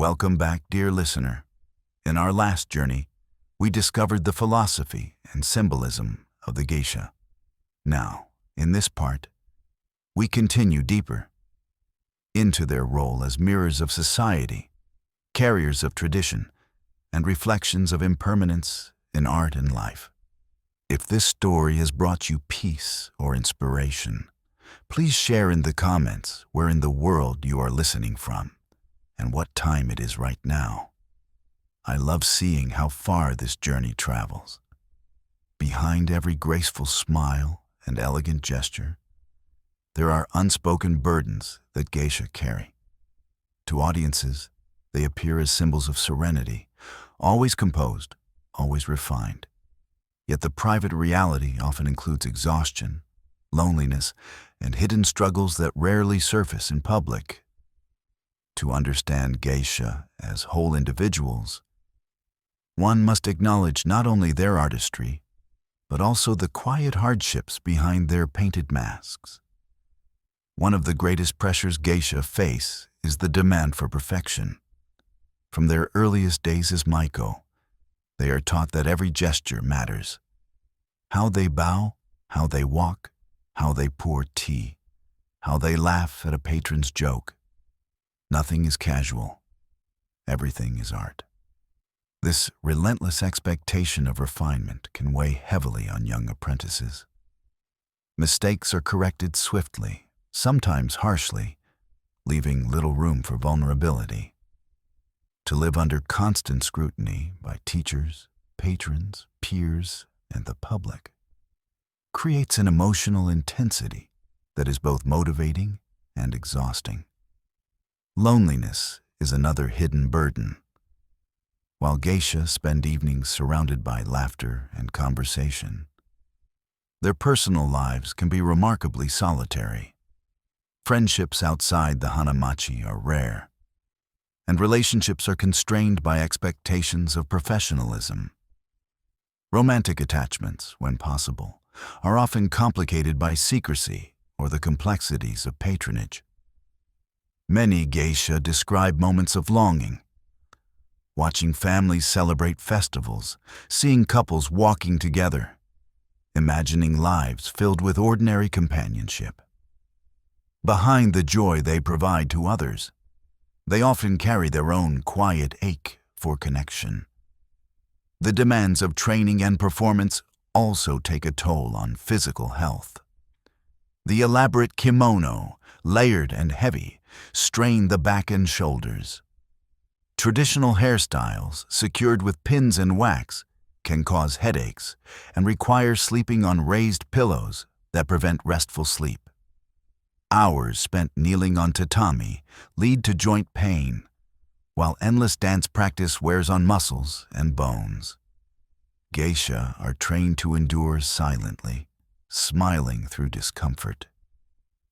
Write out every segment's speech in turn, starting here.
Welcome back, dear listener. In our last journey, we discovered the philosophy and symbolism of the geisha. Now, in this part, we continue deeper into their role as mirrors of society, carriers of tradition, and reflections of impermanence in art and life. If this story has brought you peace or inspiration, please share in the comments where in the world you are listening from and what time it is right now. I love seeing how far this journey travels. Behind every graceful smile and elegant gesture, there are unspoken burdens that geisha carry. To audiences, they appear as symbols of serenity, always composed, always refined. Yet the private reality often includes exhaustion, loneliness, and hidden struggles that rarely surface in public. To understand geisha as whole individuals, one must acknowledge not only their artistry, but also the quiet hardships behind their painted masks. One of the greatest pressures geisha face is the demand for perfection. From their earliest days as maiko, they are taught that every gesture matters. How they bow, how they walk, how they pour tea, how they laugh at a patron's joke. Nothing is casual. Everything is art. This relentless expectation of refinement can weigh heavily on young apprentices. Mistakes are corrected swiftly, sometimes harshly, leaving little room for vulnerability. To live under constant scrutiny by teachers, patrons, peers, and the public creates an emotional intensity that is both motivating and exhausting. Loneliness is another hidden burden. While geisha spend evenings surrounded by laughter and conversation, their personal lives can be remarkably solitary. Friendships outside the hanamachi are rare, and relationships are constrained by expectations of professionalism. Romantic attachments, when possible, are often complicated by secrecy or the complexities of patronage. Many geisha describe moments of longing, watching families celebrate festivals, seeing couples walking together, imagining lives filled with ordinary companionship. Behind the joy they provide to others, they often carry their own quiet ache for connection. The demands of training and performance also take a toll on physical health. The elaborate kimono, layered and heavy, strain the back and shoulders. Traditional hairstyles, secured with pins and wax, can cause headaches and require sleeping on raised pillows that prevent restful sleep. Hours spent kneeling on tatami lead to joint pain, while endless dance practice wears on muscles and bones. Geisha are trained to endure silently, smiling through discomfort.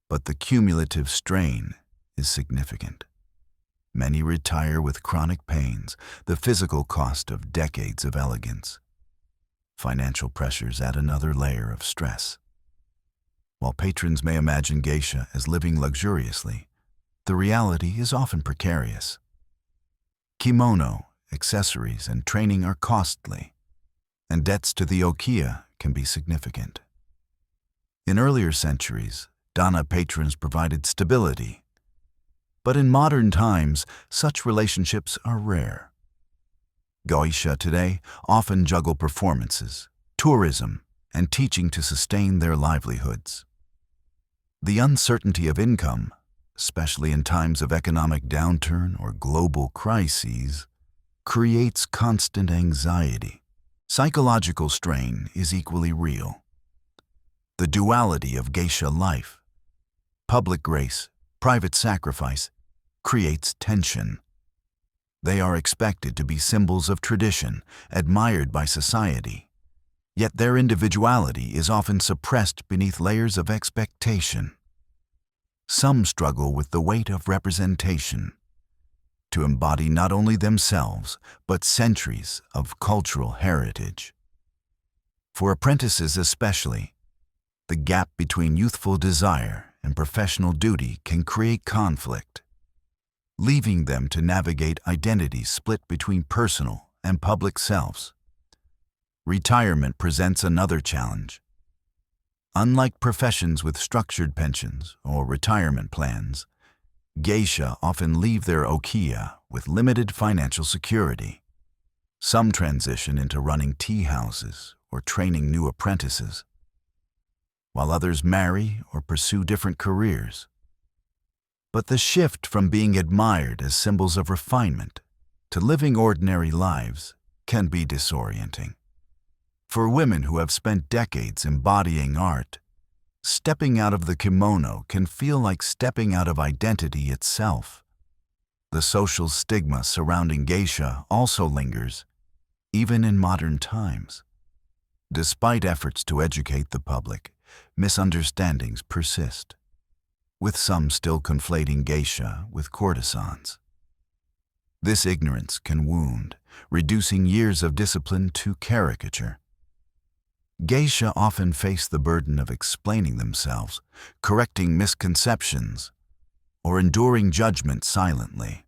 But the cumulative strain is significant. Many retire with chronic pains, the physical cost of decades of elegance. Financial pressures add another layer of stress. While patrons may imagine geisha as living luxuriously, the reality is often precarious. Kimono, accessories, and training are costly, and debts to the ukiyo can be significant. In earlier centuries, dana patrons provided stability, but in modern times, such relationships are rare. Geisha today often juggle performances, tourism, and teaching to sustain their livelihoods. The uncertainty of income, especially in times of economic downturn or global crises, creates constant anxiety. Psychological strain is equally real. The duality of geisha life, public grace, private sacrifice, creates tension. They are expected to be symbols of tradition, admired by society. Yet their individuality is often suppressed beneath layers of expectation. Some struggle with the weight of representation, to embody not only themselves, but centuries of cultural heritage. For apprentices especially, the gap between youthful desire and professional duty can create conflict. leaving them to navigate identities split between personal and public selves. Retirement presents another challenge. Unlike professions with structured pensions or retirement plans, geisha often leave their ukiyo with limited financial security. Some transition into running tea houses or training new apprentices, while others marry or pursue different careers. But the shift from being admired as symbols of refinement to living ordinary lives can be disorienting. For women who have spent decades embodying art, stepping out of the kimono can feel like stepping out of identity itself. The social stigma surrounding geisha also lingers, even in modern times. Despite efforts to educate the public, misunderstandings persist, with some still conflating geisha with courtesans. This ignorance can wound, reducing years of discipline to caricature. Geisha often face the burden of explaining themselves, correcting misconceptions, or enduring judgment silently.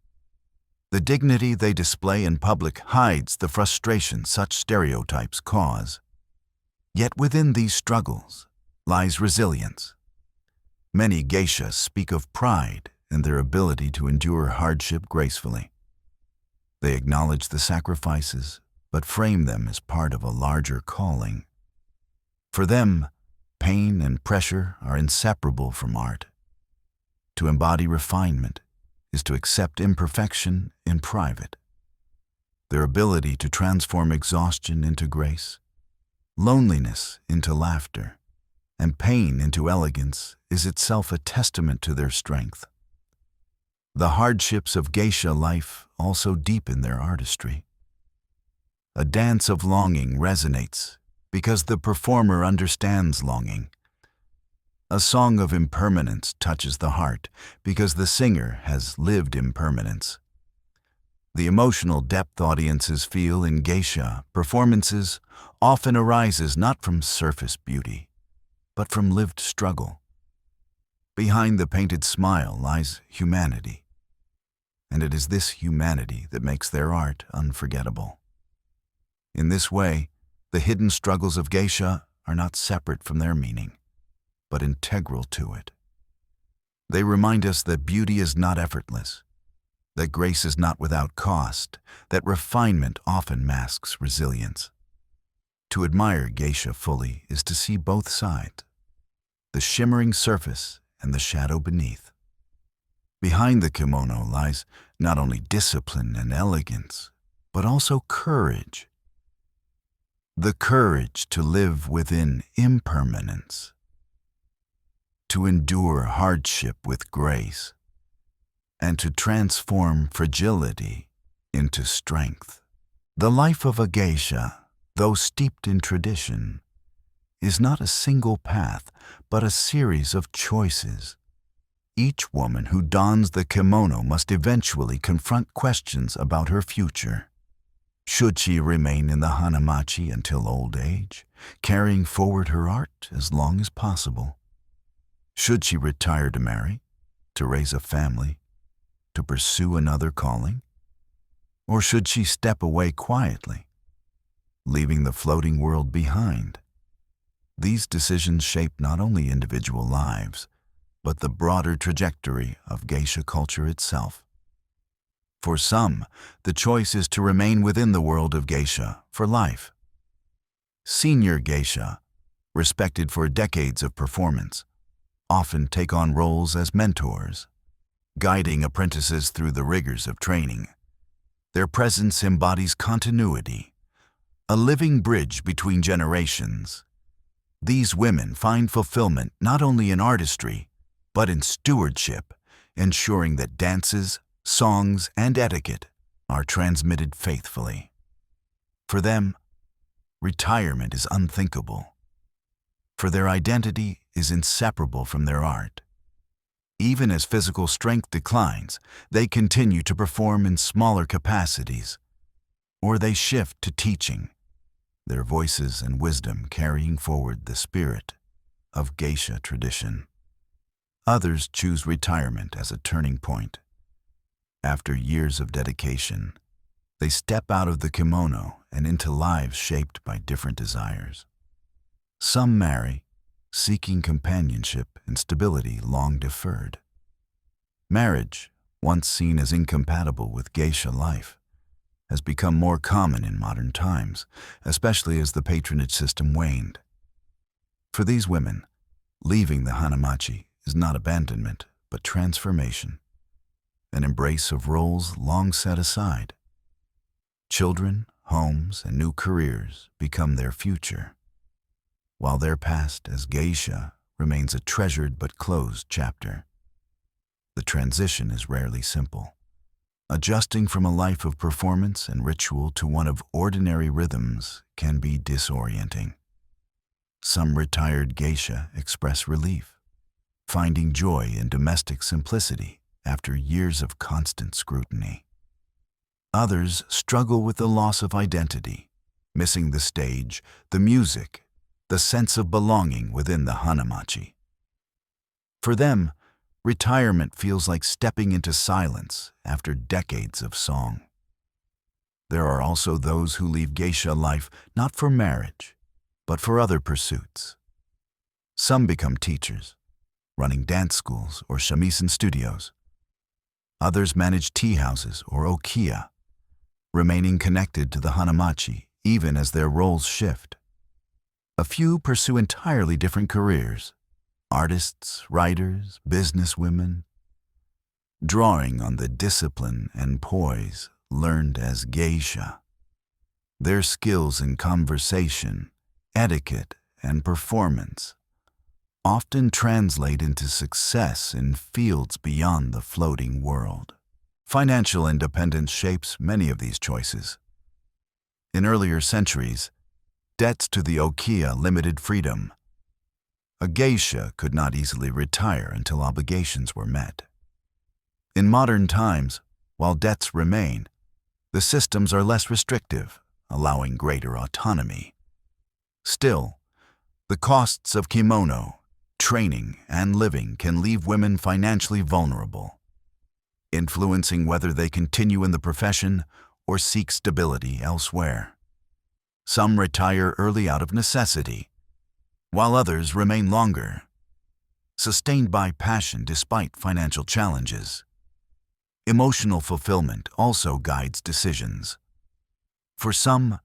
The dignity they display in public hides the frustration such stereotypes cause. Yet within these struggles lies resilience. Many geishas speak of pride in their ability to endure hardship gracefully. They acknowledge the sacrifices, but frame them as part of a larger calling. For them, pain and pressure are inseparable from art. To embody refinement is to accept imperfection in private. Their ability to transform exhaustion into grace, loneliness into laughter, and pain into elegance is itself a testament to their strength. The hardships of geisha life also deepen their artistry. A dance of longing resonates because the performer understands longing. A song of impermanence touches the heart because the singer has lived impermanence. The emotional depth audiences feel in geisha performances often arises not from surface beauty, but from lived struggle. Behind the painted smile lies humanity, and it is this humanity that makes their art unforgettable. In this way, the hidden struggles of geisha are not separate from their meaning, but integral to it. They remind us that beauty is not effortless, that grace is not without cost, that refinement often masks resilience. To admire geisha fully is to see both sides, the shimmering surface and the shadow beneath. Behind the kimono lies not only discipline and elegance, but also courage. The courage to live within impermanence, to endure hardship with grace, and to transform fragility into strength. The life of a geisha, though steeped in tradition, is not a single path, but a series of choices. Each woman who dons the kimono must eventually confront questions about her future. Should she remain in the hanamachi until old age, carrying forward her art as long as possible? Should she retire to marry, to raise a family, to pursue another calling? Or should she step away quietly, leaving the floating world behind? These decisions shape not only individual lives, but the broader trajectory of geisha culture itself. For some, the choice is to remain within the world of geisha for life. Senior geisha, respected for decades of performance, often take on roles as mentors, guiding apprentices through the rigors of training. Their presence embodies continuity, a living bridge between generations. These women find fulfillment not only in artistry, but in stewardship, ensuring that dances, songs, and etiquette are transmitted faithfully. For them, retirement is unthinkable, for their identity is inseparable from their art. Even as physical strength declines, they continue to perform in smaller capacities, or they shift to teaching, their voices and wisdom carrying forward the spirit of geisha tradition. Others choose retirement as a turning point, After years of dedication, they step out of the kimono and into lives shaped by different desires. Some marry, seeking companionship and stability long deferred. Marriage, once seen as incompatible with geisha life, has become more common in modern times, especially as the patronage system waned. For these women, leaving the hanamachi is not abandonment, but transformation, an embrace of roles long set aside. Children, homes, and new careers become their future, while their past as geisha remains a treasured but closed chapter. The transition is rarely simple, adjusting from a life of performance and ritual to one of ordinary rhythms can be disorienting. Some retired geisha express relief, finding joy in domestic simplicity after years of constant scrutiny. Others struggle with the loss of identity, missing the stage, the music, the sense of belonging within the hanamachi. For them, retirement feels like stepping into silence after decades of song. There are also those who leave geisha life not for marriage, but for other pursuits. Some become teachers, running dance schools or shamisen studios. Others manage tea houses or ukiyo, remaining connected to the hanamachi even as their roles shift. A few pursue entirely different careers: artists, writers, businesswomen, drawing on the discipline and poise learned as geisha. Their skills in conversation, etiquette, and performance often translate into success in fields beyond the floating world. Financial independence shapes many of these choices. In earlier centuries, debts to the ukiyo limited freedom. A geisha could not easily retire until obligations were met. In modern times, while debts remain, the systems are less restrictive, allowing greater autonomy. Still, the costs of kimono, training, and living can leave women financially vulnerable, influencing whether they continue in the profession or seek stability elsewhere. Some retire early out of necessity, while others remain longer, sustained by passion despite financial challenges. Emotional fulfillment also guides decisions. For some,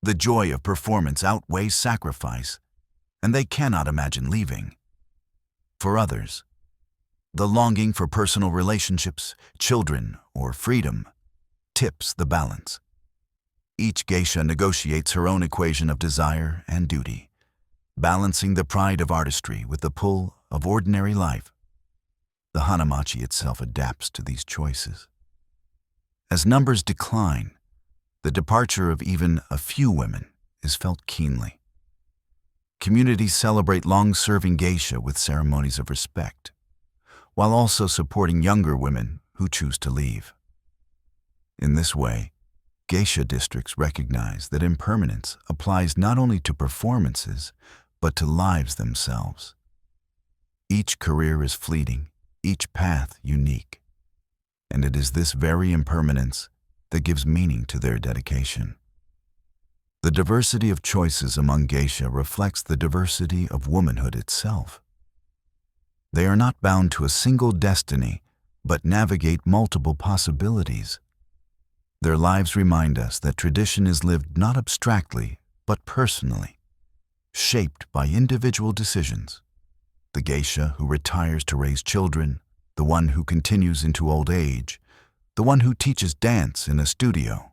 the joy of performance outweighs sacrifice, and they cannot imagine leaving. For others, the longing for personal relationships, children, or freedom tips the balance. Each geisha negotiates her own equation of desire and duty, balancing the pride of artistry with the pull of ordinary life. The hanamachi itself adapts to these choices. As numbers decline, the departure of even a few women is felt keenly. Communities celebrate long-serving geisha with ceremonies of respect, while also supporting younger women who choose to leave. In this way, geisha districts recognize that impermanence applies not only to performances, but to lives themselves. Each career is fleeting, each path unique, and it is this very impermanence that gives meaning to their dedication. The diversity of choices among geisha reflects the diversity of womanhood itself. They are not bound to a single destiny, but navigate multiple possibilities. Their lives remind us that tradition is lived not abstractly, but personally, shaped by individual decisions. The geisha who retires to raise children, the one who continues into old age, the one who teaches dance in a studio.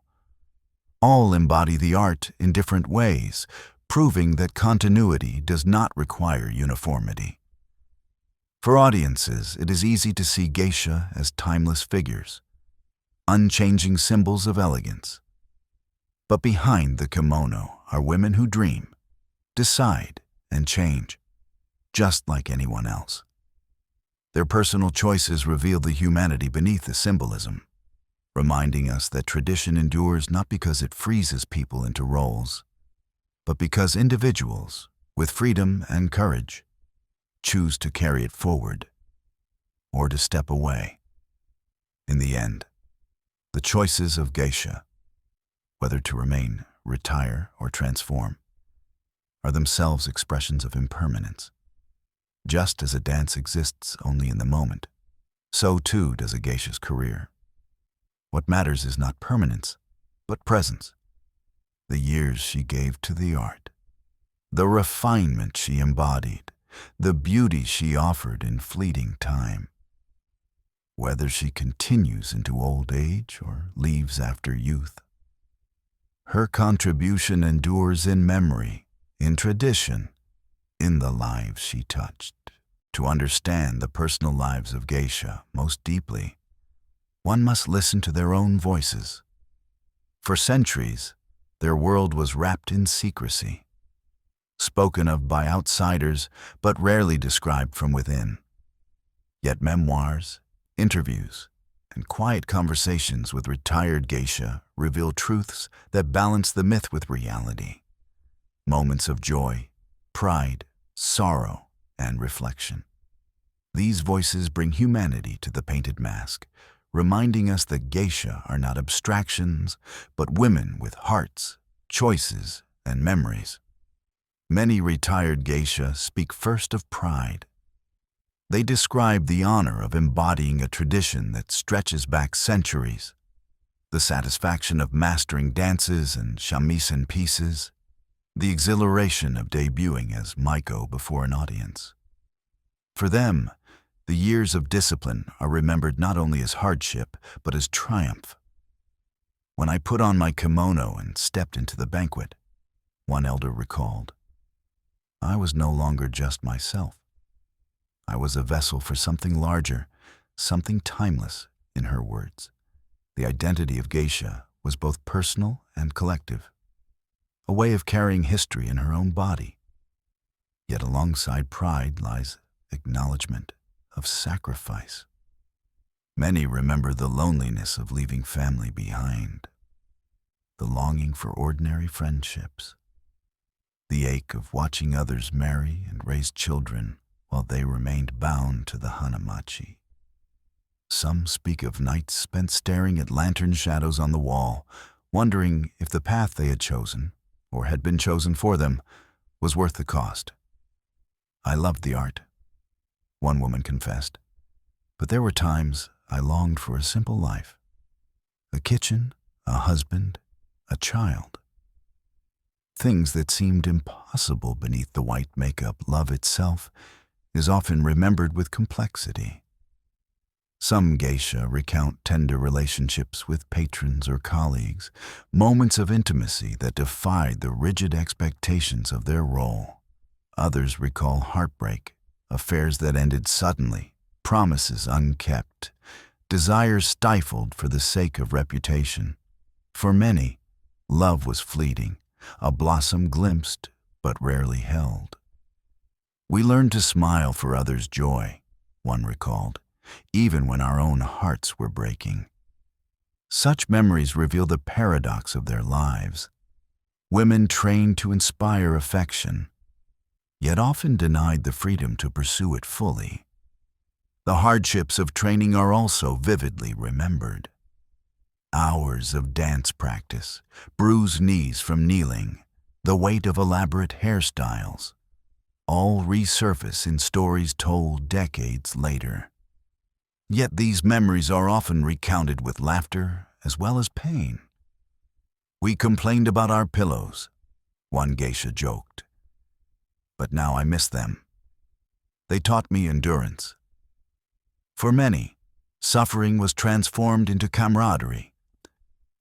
All embody the art in different ways, proving that continuity does not require uniformity. For audiences, it is easy to see geisha as timeless figures, unchanging symbols of elegance. But behind the kimono are women who dream, decide, and change, just like anyone else. Their personal choices reveal the humanity beneath the symbolism, reminding us that tradition endures not because it freezes people into roles, but because individuals, with freedom and courage, choose to carry it forward or to step away. In the end, The choices of geisha, whether to remain, retire, or transform, are themselves expressions of impermanence. Just as a dance exists only in the moment, so too does a geisha's career. What matters is not permanence, but presence. The years she gave to the art, the refinement she embodied, the beauty she offered in fleeting time. Whether she continues into old age or leaves after youth, her contribution endures in memory, in tradition, in the lives she touched. To understand the personal lives of geisha most deeply, one must listen to their own voices. For centuries, their world was wrapped in secrecy, spoken of by outsiders but rarely described from within. Yet memoirs, interviews, and quiet conversations with retired geisha reveal truths that balance the myth with reality. Moments of joy, pride, sorrow, and reflection. These voices bring humanity to the painted mask, reminding us that geisha are not abstractions, but women with hearts, choices, and memories. Many retired geisha speak first of pride. They describe the honor of embodying a tradition that stretches back centuries, the satisfaction of mastering dances and shamisen pieces, the exhilaration of debuting as maiko before an audience. For them, the years of discipline are remembered not only as hardship, but as triumph. When I put on my kimono and stepped into the banquet, one elder recalled, I was no longer just myself. I was a vessel for something larger, something timeless, in her words. The identity of geisha was both personal and collective, a way of carrying history in her own body. Yet alongside pride lies acknowledgement of sacrifice. Many remember the loneliness of leaving family behind, the longing for ordinary friendships, the ache of watching others marry and raise children while they remained bound to the hanamachi. Some speak of nights spent staring at lantern shadows on the wall, wondering if the path they had chosen, or had been chosen for them, was worth the cost. I loved the art, one woman confessed, but there were times I longed for a simple life. A kitchen, a husband, a child. Things that seemed impossible beneath the white makeup. Love itself is often remembered with complexity. Some geisha recount tender relationships with patrons or colleagues, moments of intimacy that defied the rigid expectations of their role. Others recall heartbreak, affairs that ended suddenly, promises unkept, desires stifled for the sake of reputation. For many, love was fleeting, a blossom glimpsed but rarely held. We learned to smile for others' joy, one recalled, even when our own hearts were breaking. Such memories reveal the paradox of their lives. Women trained to inspire affection, yet often denied the freedom to pursue it fully. The hardships of training are also vividly remembered. Hours of dance practice, bruised knees from kneeling, the weight of elaborate hairstyles, all resurface in stories told decades later. Yet these memories are often recounted with laughter as well as pain. We complained about our pillows, one geisha joked. But now I miss them. They taught me endurance. For many, suffering was transformed into camaraderie,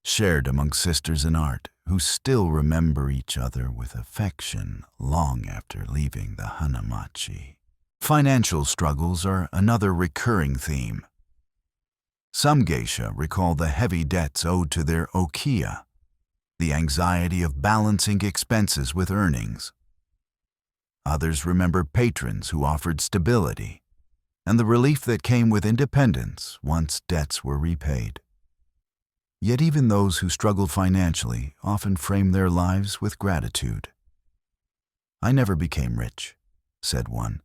shared among sisters in art who still remember each other with affection long after leaving the hanamachi. Financial struggles are another recurring theme. Some geisha recall the heavy debts owed to their ukiyo, the anxiety of balancing expenses with earnings. Others remember patrons who offered stability, and the relief that came with independence once debts were repaid. Yet even those who struggled financially often frame their lives with gratitude. I never became rich, said one,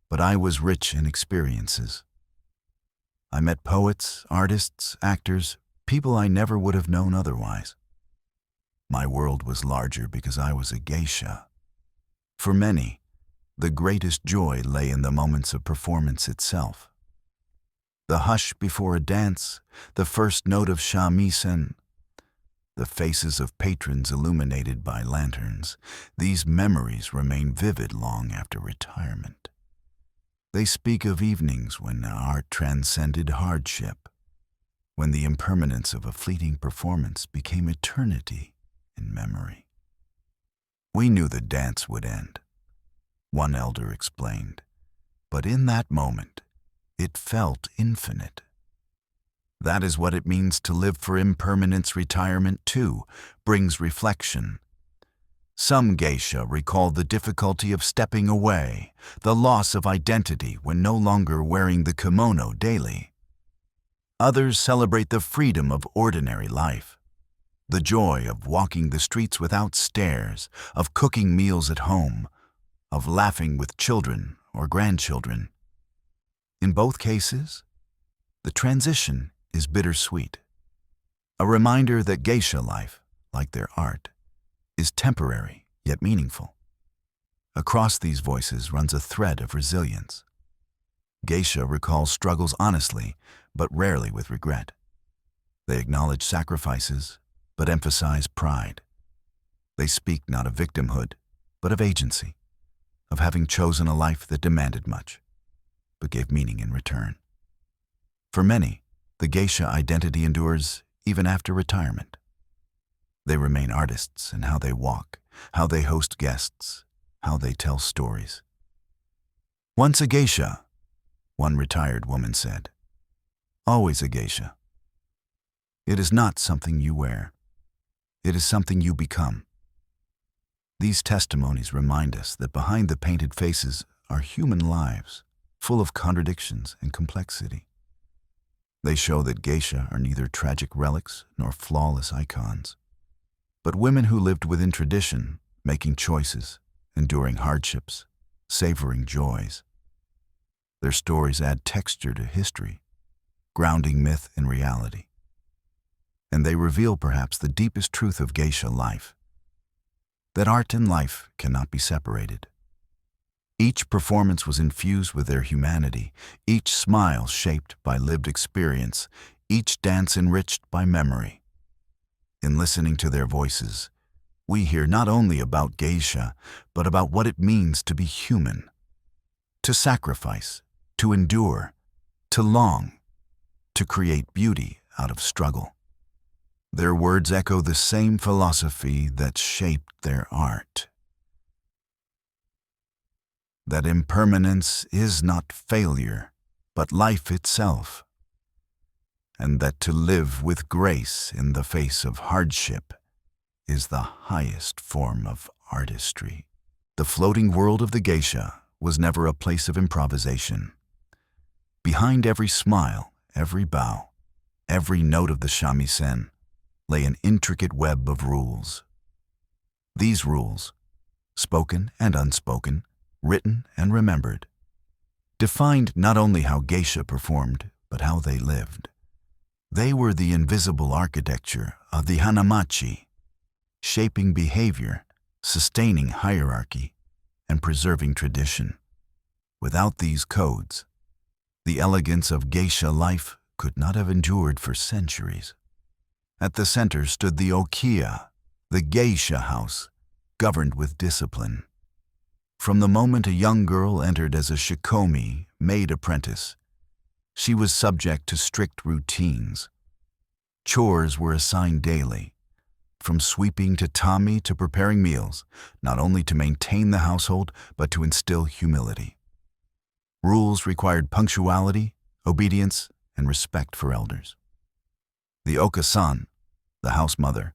but I was rich in experiences. I met poets, artists, actors, people I never would have known otherwise. My world was larger because I was a geisha. For many, the greatest joy lay in the moments of performance itself. The hush before a dance, the first note of shamisen, the faces of patrons illuminated by lanterns, these memories remain vivid long after retirement. They speak of evenings when art transcended hardship, when the impermanence of a fleeting performance became eternity in memory. We knew the dance would end, one elder explained, but in that moment, it felt infinite. That is what it means to live for impermanence. Retirement, too, brings reflection. Some geisha recall the difficulty of stepping away, the loss of identity when no longer wearing the kimono daily. Others celebrate the freedom of ordinary life, the joy of walking the streets without stares, of cooking meals at home, of laughing with children or grandchildren. In both cases, the transition is bittersweet, a reminder that geisha life, like their art, is temporary yet meaningful. Across these voices runs a thread of resilience. Geisha recalls struggles honestly, but rarely with regret. They acknowledge sacrifices, but emphasize pride. They speak not of victimhood, but of agency, of having chosen a life that demanded much, but gave meaning in return. For many, the geisha identity endures even after retirement. They remain artists in how they walk, how they host guests, how they tell stories. Once a geisha, one retired woman said. Always a geisha. It is not something you wear. It is something you become. These testimonies remind us that behind the painted faces are human lives, full of contradictions and complexity. They show that geisha are neither tragic relics nor flawless icons, but women who lived within tradition, making choices, enduring hardships, savoring joys. Their stories add texture to history, grounding myth in reality. And they reveal perhaps the deepest truth of geisha life, that art and life cannot be separated. Each performance was infused with their humanity, each smile shaped by lived experience, each dance enriched by memory. In listening to their voices, we hear not only about geisha, but about what it means to be human, to sacrifice, to endure, to long, to create beauty out of struggle. Their words echo the same philosophy that shaped their art. That impermanence is not failure, but life itself, and that to live with grace in the face of hardship is the highest form of artistry. The floating world of the geisha was never a place of improvisation. Behind every smile, every bow, every note of the shamisen lay an intricate web of rules. These rules, spoken and unspoken, written and remembered, defined not only how geisha performed, but how they lived. They were the invisible architecture of the hanamachi, shaping behavior, sustaining hierarchy, and preserving tradition. Without these codes, the elegance of geisha life could not have endured for centuries. At the center stood the ukiyo, the geisha house, governed with discipline. From the moment a young girl entered as a shikomi, maid apprentice, she was subject to strict routines. Chores were assigned daily, from sweeping tatami to preparing meals, not only to maintain the household, but to instill humility. Rules required punctuality, obedience, and respect for elders. The okasan, the house mother,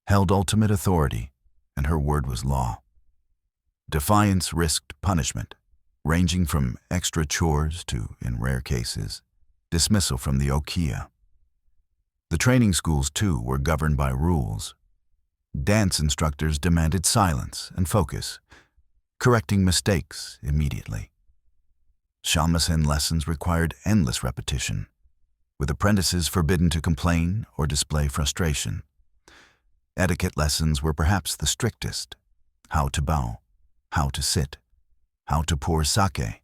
held ultimate authority, and her word was law. Defiance risked punishment, ranging from extra chores to, in rare cases, dismissal from the ukiyo. The training schools, too, were governed by rules. Dance instructors demanded silence and focus, correcting mistakes immediately. Shamisen lessons required endless repetition, with apprentices forbidden to complain or display frustration. Etiquette lessons were perhaps the strictest: how to bow, how to sit, how to pour sake,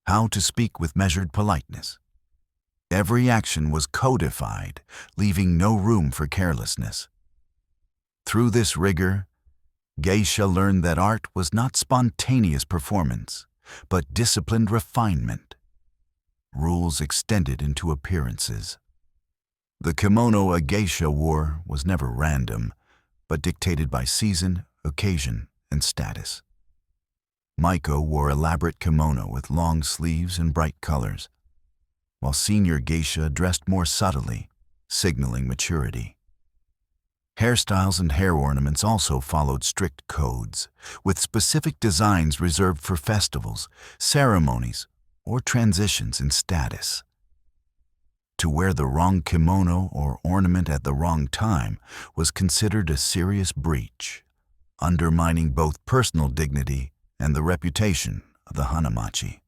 how to speak with measured politeness. Every action was codified, leaving no room for carelessness. Through this rigor, Geisha learned that art was not spontaneous performance, but disciplined refinement. Rules extended into appearances. The kimono a geisha wore was never random, but dictated by season, occasion, and status. Maiko wore elaborate kimono with long sleeves and bright colors, while senior geisha dressed more subtly, signaling maturity. Hairstyles and hair ornaments also followed strict codes, with specific designs reserved for festivals, ceremonies, or transitions in status. To wear the wrong kimono or ornament at the wrong time was considered a serious breach, undermining both personal dignity and the reputation of the hanamachi.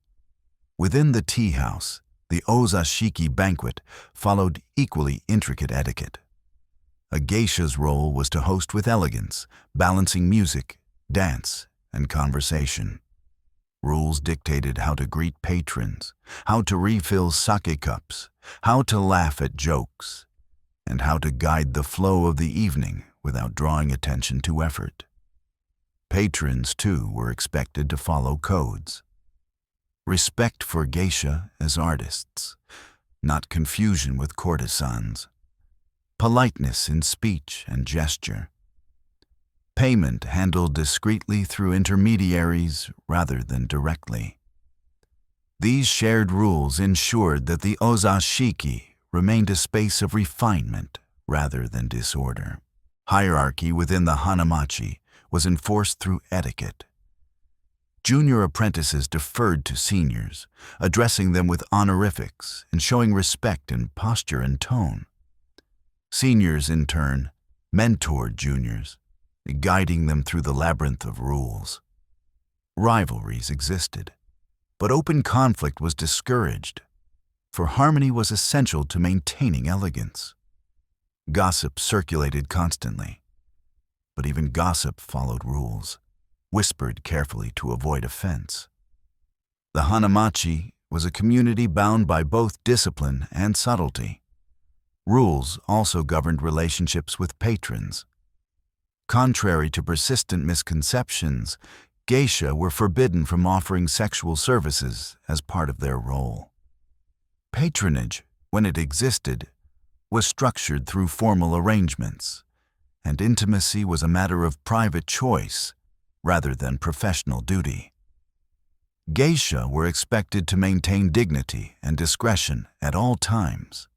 Within the tea house, the ozashiki banquet followed equally intricate etiquette. A geisha's role was to host with elegance, balancing music, dance, and conversation. Rules dictated how to greet patrons, how to refill sake cups, how to laugh at jokes, and how to guide the flow of the evening without drawing attention to effort. Patrons, too, were expected to follow codes. Respect for geisha as artists, not confusion with courtesans. Politeness in speech and gesture. Payment handled discreetly through intermediaries rather than directly. These shared rules ensured that the ozashiki remained a space of refinement rather than disorder. Hierarchy within the hanamachi was enforced through etiquette. Junior apprentices deferred to seniors, addressing them with honorifics and showing respect in posture and tone. Seniors, in turn, mentored juniors, guiding them through the labyrinth of rules. Rivalries existed, but open conflict was discouraged, for harmony was essential to maintaining elegance. Gossip circulated constantly, but even gossip followed rules, whispered carefully to avoid offense. The hanamachi was a community bound by both discipline and subtlety. Rules also governed relationships with patrons. Contrary to persistent misconceptions, geisha were forbidden from offering sexual services as part of their role. Patronage, when it existed, was structured through formal arrangements, and intimacy was a matter of private choice rather than professional duty. Geisha were expected to maintain dignity and discretion at all times,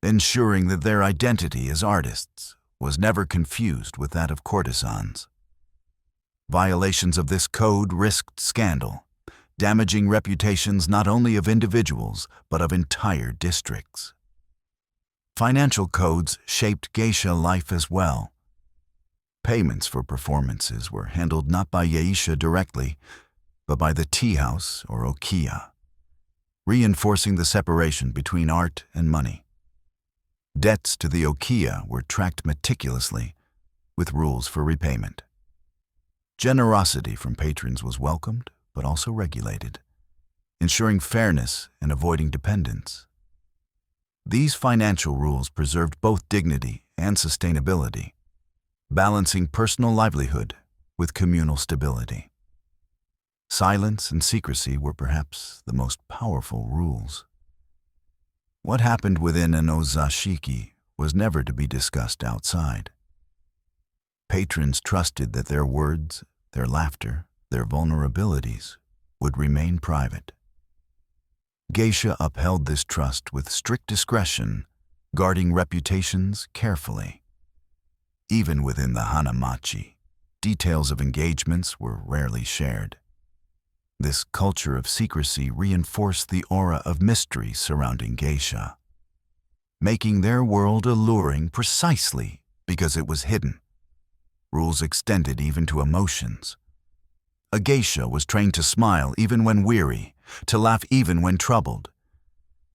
ensuring that their identity as artists was never confused with that of courtesans. Violations of this code risked scandal, damaging reputations not only of individuals but of entire districts. Financial codes shaped geisha life as well. Payments for performances were handled not by geisha directly, but by the tea house or ukiyo, reinforcing the separation between art and money. Debts to the ukiyo were tracked meticulously, with rules for repayment. Generosity from patrons was welcomed, but also regulated, ensuring fairness and avoiding dependence. These financial rules preserved both dignity and sustainability, balancing personal livelihood with communal stability. Silence and secrecy were perhaps the most powerful rules. What happened within an ozashiki was never to be discussed outside. Patrons trusted that their words, their laughter, their vulnerabilities would remain private. Geisha upheld this trust with strict discretion, guarding reputations carefully. Even within the hanamachi, details of engagements were rarely shared. This culture of secrecy reinforced the aura of mystery surrounding geisha, making their world alluring precisely because it was hidden. Rules extended even to emotions. A geisha was trained to smile even when weary, to laugh even when troubled,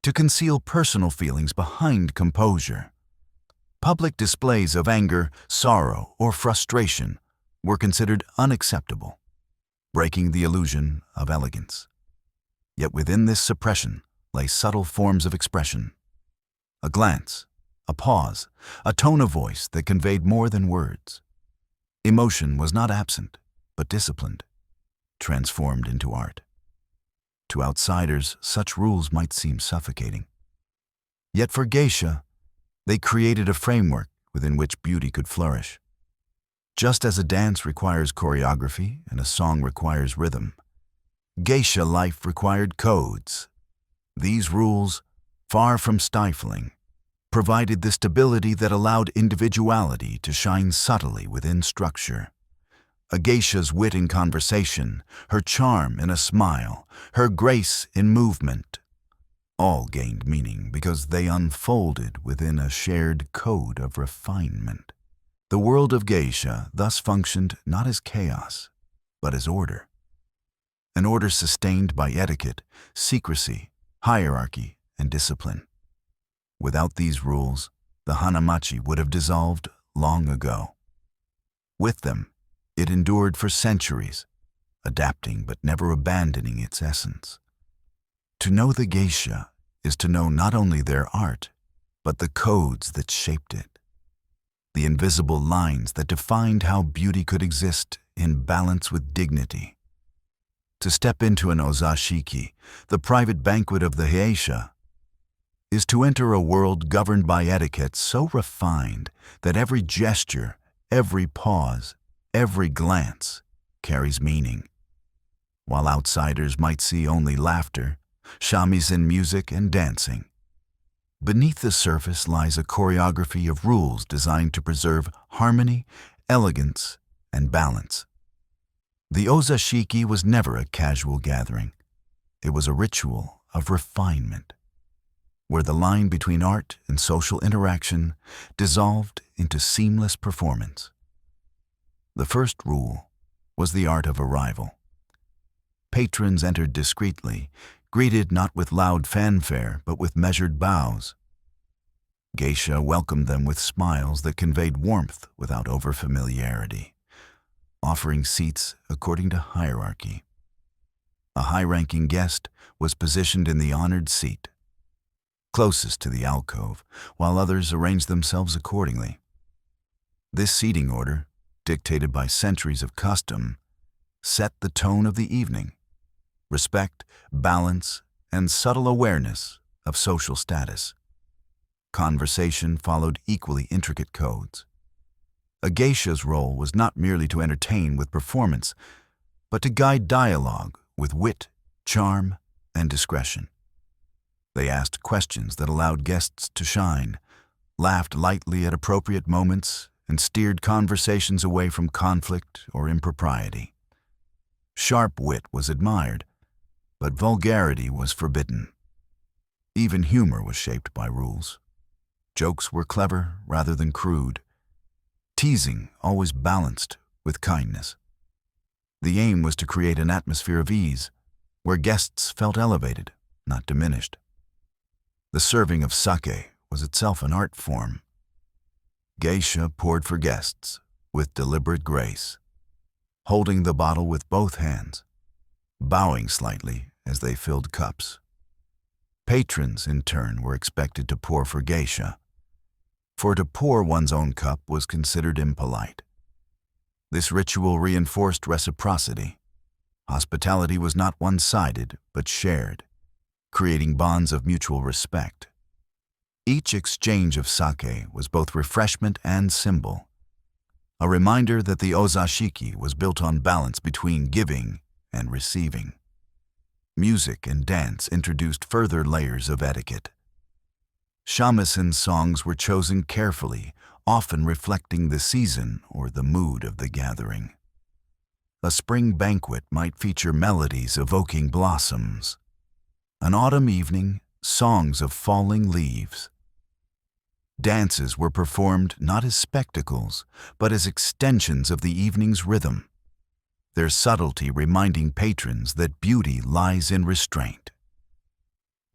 to conceal personal feelings behind composure. Public displays of anger, sorrow, or frustration were considered unacceptable, breaking the illusion of elegance. Yet within this suppression lay subtle forms of expression. A glance, a pause, a tone of voice that conveyed more than words. Emotion was not absent, but disciplined, transformed into art. To outsiders, such rules might seem suffocating. Yet for geisha, they created a framework within which beauty could flourish. Just as a dance requires choreography and a song requires rhythm, geisha life required codes. These rules, far from stifling, provided the stability that allowed individuality to shine subtly within structure. A geisha's wit in conversation, her charm in a smile, her grace in movement, all gained meaning because they unfolded within a shared code of refinement. The world of geisha thus functioned not as chaos, but as order. An order sustained by etiquette, secrecy, hierarchy, and discipline. Without these rules, the hanamachi would have dissolved long ago. With them, it endured for centuries, adapting but never abandoning its essence. To know the geisha is to know not only their art, but the codes that shaped it. The invisible lines that defined how beauty could exist in balance with dignity. To step into an ozashiki, the private banquet of the geisha, is to enter a world governed by etiquette so refined that every gesture, every pause, every glance carries meaning. While outsiders might see only laughter, shamisen music, and dancing, beneath the surface lies a choreography of rules designed to preserve harmony, elegance, and balance. The ozashiki was never a casual gathering. It was a ritual of refinement, where the line between art and social interaction dissolved into seamless performance. The first rule was the art of arrival. Patrons entered discreetly, greeted not with loud fanfare but with measured bows. Geisha welcomed them with smiles that conveyed warmth without overfamiliarity, offering seats according to hierarchy. A high-ranking guest was positioned in the honored seat, closest to the alcove, while others arranged themselves accordingly. This seating order, dictated by centuries of custom, set the tone of the evening: respect, balance, and subtle awareness of social status. Conversation followed equally intricate codes. A geisha's role was not merely to entertain with performance, but to guide dialogue with wit, charm, and discretion. They asked questions that allowed guests to shine, laughed lightly at appropriate moments, and steered conversations away from conflict or impropriety. Sharp wit was admired, but vulgarity was forbidden. Even humor was shaped by rules. Jokes were clever rather than crude. Teasing always balanced with kindness. The aim was to create an atmosphere of ease, where guests felt elevated, not diminished. The serving of sake was itself an art form. Geisha poured for guests with deliberate grace, holding the bottle with both hands, bowing slightly as they filled cups. Patrons, in turn, were expected to pour for geisha, for to pour one's own cup was considered impolite. This ritual reinforced reciprocity. Hospitality was not one-sided, but shared, creating bonds of mutual respect. Each exchange of sake was both refreshment and symbol, a reminder that the ozashiki was built on balance between giving and receiving. Music and dance introduced further layers of etiquette. Shamisen songs were chosen carefully, often reflecting the season or the mood of the gathering. A spring banquet might feature melodies evoking blossoms. An autumn evening, songs of falling leaves. Dances were performed not as spectacles, but as extensions of the evening's rhythm, their subtlety reminding patrons that beauty lies in restraint.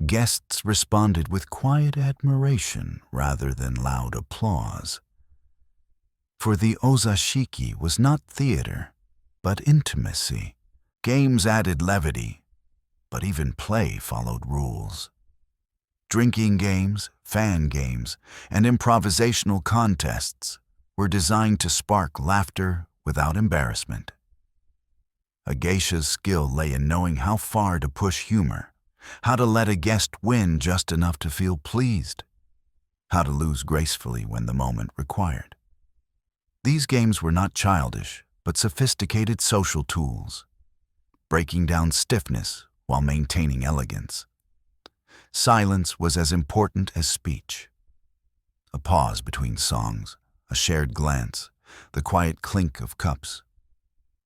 Guests responded with quiet admiration rather than loud applause. For the ozashiki was not theater, but intimacy. Games added levity, but even play followed rules. Drinking games, fan games, and improvisational contests were designed to spark laughter without embarrassment. A geisha's skill lay in knowing how far to push humor, how to let a guest win just enough to feel pleased, how to lose gracefully when the moment required. These games were not childish, but sophisticated social tools, breaking down stiffness while maintaining elegance. Silence was as important as speech. A pause between songs, a shared glance, the quiet clink of cups,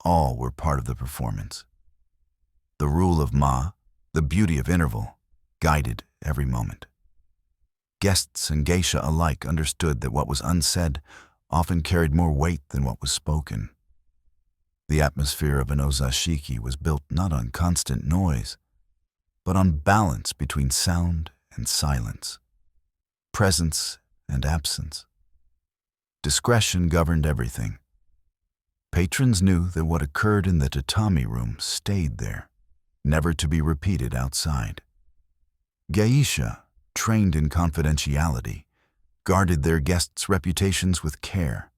all were part of the performance. The rule of ma, the beauty of interval, guided every moment. Guests and geisha alike understood that what was unsaid often carried more weight than what was spoken. The atmosphere of an ozashiki was built not on constant noise, but on balance between sound and silence, presence and absence. Discretion governed everything. Patrons knew that what occurred in the tatami room stayed there, never to be repeated outside. Geisha, trained in confidentiality, guarded their guests' reputations with care.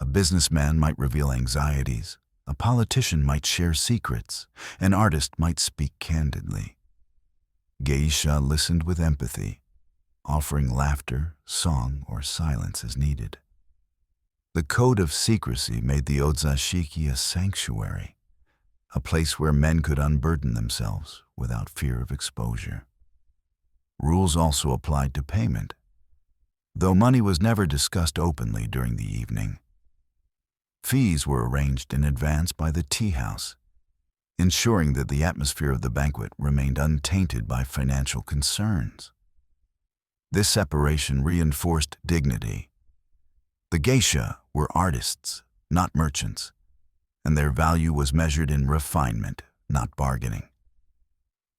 A businessman might reveal anxieties, a politician might share secrets, an artist might speak candidly. Geisha listened with empathy, offering laughter, song, or silence as needed. The code of secrecy made the ozashiki a sanctuary, a place where men could unburden themselves without fear of exposure. Rules also applied to payment, though money was never discussed openly during the evening. Fees were arranged in advance by the tea house, ensuring that the atmosphere of the banquet remained untainted by financial concerns. This separation reinforced dignity. The geisha were artists, not merchants, and their value was measured in refinement, not bargaining.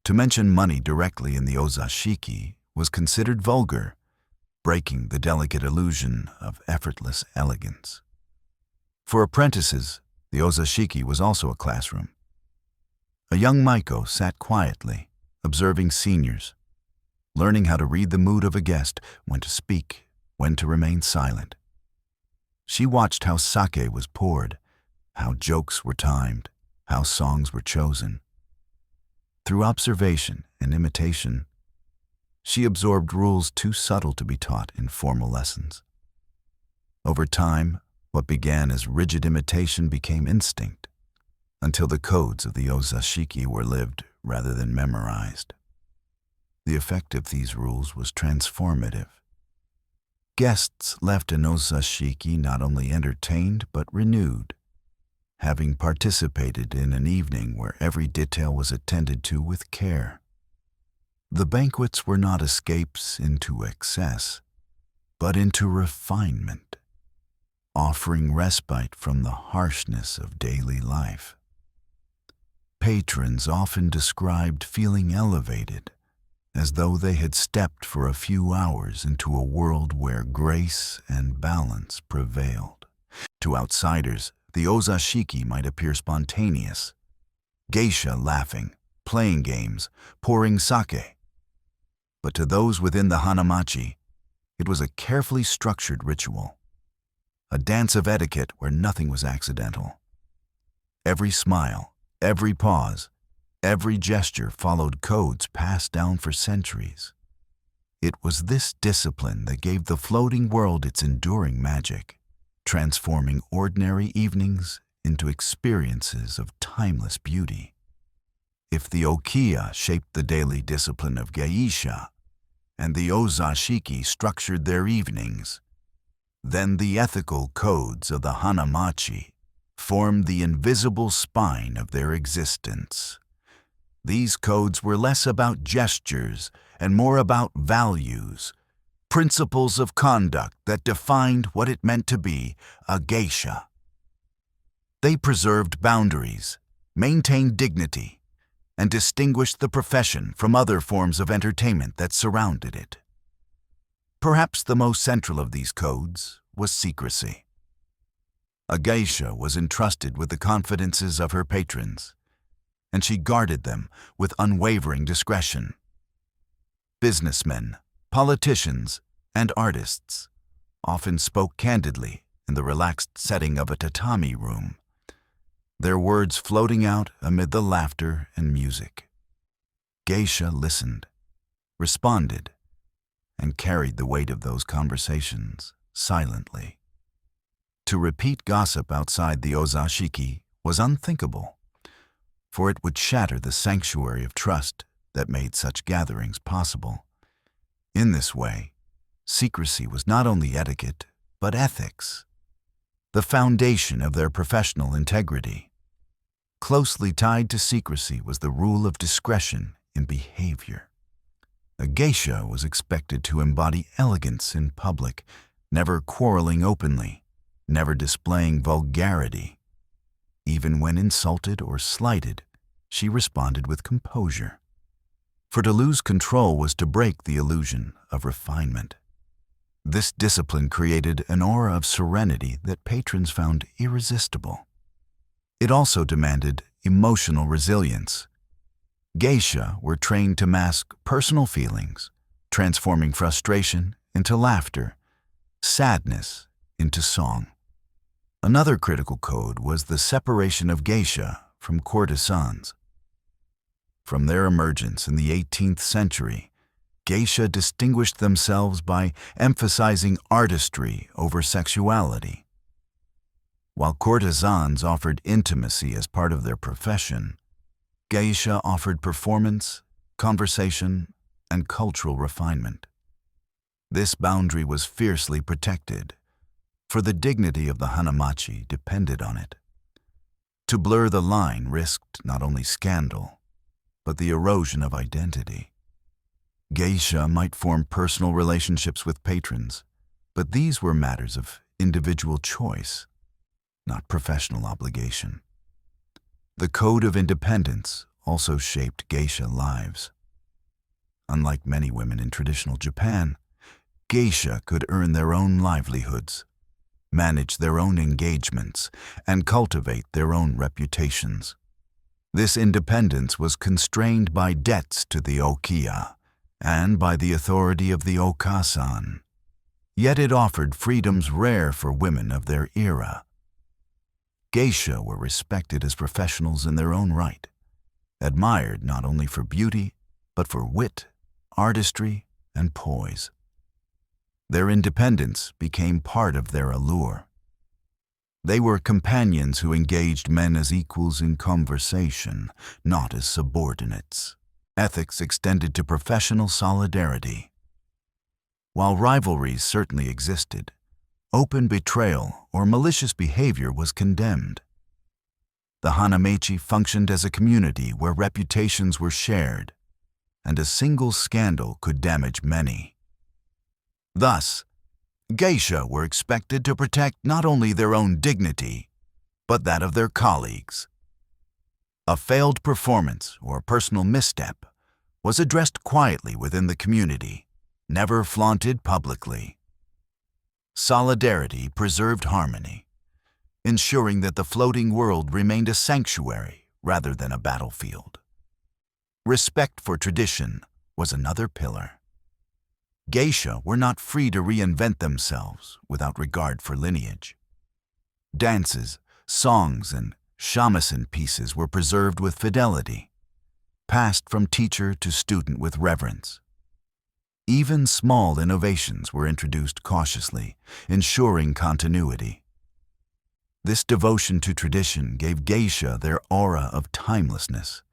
To mention money directly in the ozashiki was considered vulgar, breaking the delicate illusion of effortless elegance. For apprentices, the ozashiki was also a classroom. A young maiko sat quietly, observing seniors, learning how to read the mood of a guest, when to speak, when to remain silent. She watched how sake was poured, how jokes were timed, how songs were chosen. Through observation and imitation, she absorbed rules too subtle to be taught in formal lessons. Over time, what began as rigid imitation became instinct, until the codes of the ozashiki were lived rather than memorized. The effect of these rules was transformative. Guests left an ozashiki not only entertained but renewed, having participated in an evening where every detail was attended to with care. The banquets were not escapes into excess, but into refinement, offering respite from the harshness of daily life. Patrons often described feeling elevated, as though they had stepped for a few hours into a world where grace and balance prevailed. To outsiders, the ozashiki might appear spontaneous, geisha laughing, playing games, pouring sake. But to those within the hanamachi, it was a carefully structured ritual, a dance of etiquette where nothing was accidental. Every smile, every pause, every gesture followed codes passed down for centuries. It was this discipline that gave the floating world its enduring magic, transforming ordinary evenings into experiences of timeless beauty. If the ukiyo shaped the daily discipline of geisha, and the ozashiki structured their evenings, then the ethical codes of the hanamachi formed the invisible spine of their existence. These codes were less about gestures and more about values, principles of conduct that defined what it meant to be a geisha. They preserved boundaries, maintained dignity, and distinguished the profession from other forms of entertainment that surrounded it. Perhaps the most central of these codes was secrecy. A geisha was entrusted with the confidences of her patrons, and she guarded them with unwavering discretion. Businessmen, politicians, and artists often spoke candidly in the relaxed setting of a tatami room, their words floating out amid the laughter and music. Geisha listened, responded, and carried the weight of those conversations silently. To repeat gossip outside the ozashiki was unthinkable, for it would shatter the sanctuary of trust that made such gatherings possible. In this way, secrecy was not only etiquette, but ethics, the foundation of their professional integrity. Closely tied to secrecy was the rule of discretion in behavior. A geisha was expected to embody elegance in public, never quarreling openly, never displaying vulgarity. Even when insulted or slighted, she responded with composure. For to lose control was to break the illusion of refinement. This discipline created an aura of serenity that patrons found irresistible. It also demanded emotional resilience. Geisha were trained to mask personal feelings, transforming frustration into laughter, sadness into song. Another critical code was the separation of geisha from courtesans. From their emergence in the 18th century, geisha distinguished themselves by emphasizing artistry over sexuality. While courtesans offered intimacy as part of their profession, geisha offered performance, conversation, and cultural refinement. This boundary was fiercely protected, for the dignity of the hanamachi depended on it. To blur the line risked not only scandal, but the erosion of identity. Geisha might form personal relationships with patrons, but these were matters of individual choice, not professional obligation. The code of independence also shaped geisha lives. Unlike many women in traditional Japan, geisha could earn their own livelihoods, manage their own engagements, and cultivate their own reputations. This independence was constrained by debts to the ukiyo and by the authority of the okasan. Yet it offered freedoms rare for women of their era. Geisha were respected as professionals in their own right, admired not only for beauty, but for wit, artistry, and poise. Their independence became part of their allure. They were companions who engaged men as equals in conversation, not as subordinates. Ethics extended to professional solidarity. While rivalries certainly existed, open betrayal or malicious behavior was condemned. The hanamachi functioned as a community where reputations were shared, and a single scandal could damage many. Thus, geisha were expected to protect not only their own dignity, but that of their colleagues. A failed performance or personal misstep was addressed quietly within the community, never flaunted publicly. Solidarity preserved harmony, ensuring that the floating world remained a sanctuary rather than a battlefield. Respect for tradition was another pillar. Geisha were not free to reinvent themselves without regard for lineage. Dances, songs, and shamisen pieces were preserved with fidelity, passed from teacher to student with reverence. Even small innovations were introduced cautiously, ensuring continuity. This devotion to tradition gave geisha their aura of timelessness,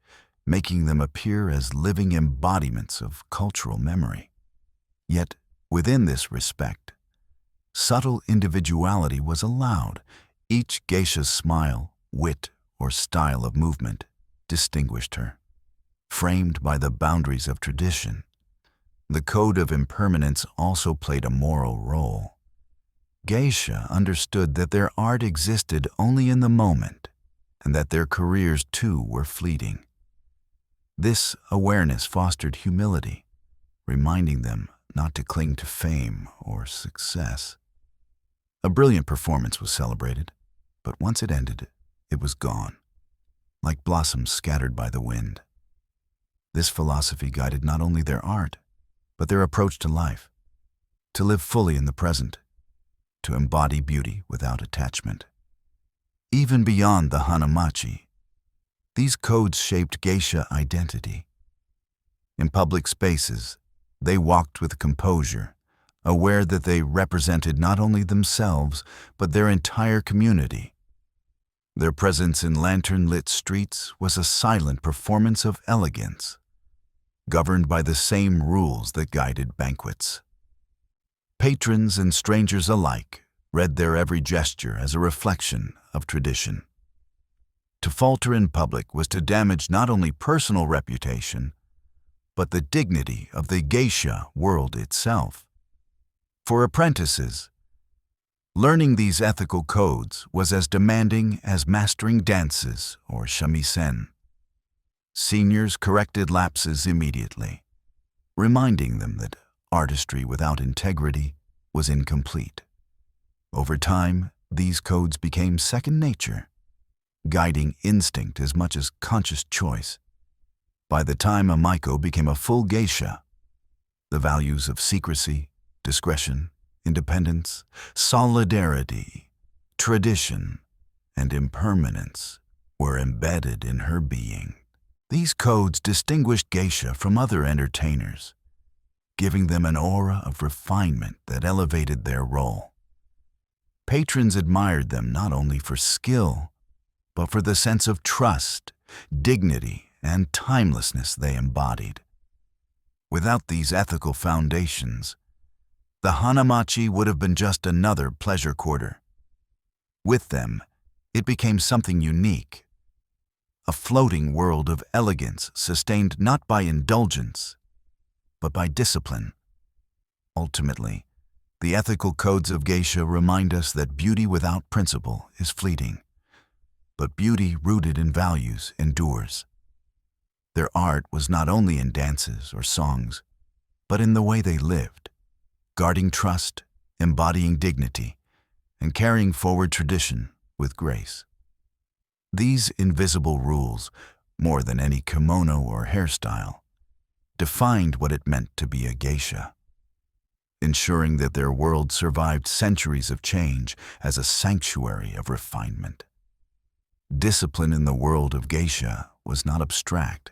making them appear as living embodiments of cultural memory. Yet, within this respect, subtle individuality was allowed. Each geisha's smile, wit, or style of movement distinguished her. Framed by the boundaries of tradition, the code of impermanence also played a moral role. Geisha understood that their art existed only in the moment, and that their careers too were fleeting. This awareness fostered humility, reminding them not to cling to fame or success. A brilliant performance was celebrated, but once it ended, it was gone, like blossoms scattered by the wind. This philosophy guided not only their art, but their approach to life, to live fully in the present, to embody beauty without attachment. Even beyond the hanamachi, these codes shaped geisha identity. In public spaces, they walked with composure, aware that they represented not only themselves, but their entire community. Their presence in lantern-lit streets was a silent performance of elegance, governed by the same rules that guided banquets. Patrons and strangers alike read their every gesture as a reflection of tradition. To falter in public was to damage not only personal reputation, but the dignity of the geisha world itself. For apprentices, learning these ethical codes was as demanding as mastering dances or shamisen. Seniors corrected lapses immediately, reminding them that artistry without integrity was incomplete. Over time, these codes became second nature, guiding instinct as much as conscious choice. By the time a maiko became a full geisha, the values of secrecy, discretion, independence, solidarity, tradition, and impermanence were embedded in her being. These codes distinguished geisha from other entertainers, giving them an aura of refinement that elevated their role. Patrons admired them not only for skill, but for the sense of trust, dignity, and timelessness they embodied. Without these ethical foundations, the hanamachi would have been just another pleasure quarter. With them, it became something unique, a floating world of elegance sustained not by indulgence, but by discipline. Ultimately, the ethical codes of geisha remind us that beauty without principle is fleeting, but beauty rooted in values endures. Their art was not only in dances or songs, but in the way they lived, guarding trust, embodying dignity, and carrying forward tradition with grace. These invisible rules, more than any kimono or hairstyle, defined what it meant to be a geisha, ensuring that their world survived centuries of change as a sanctuary of refinement. Discipline in the world of geisha was not abstract.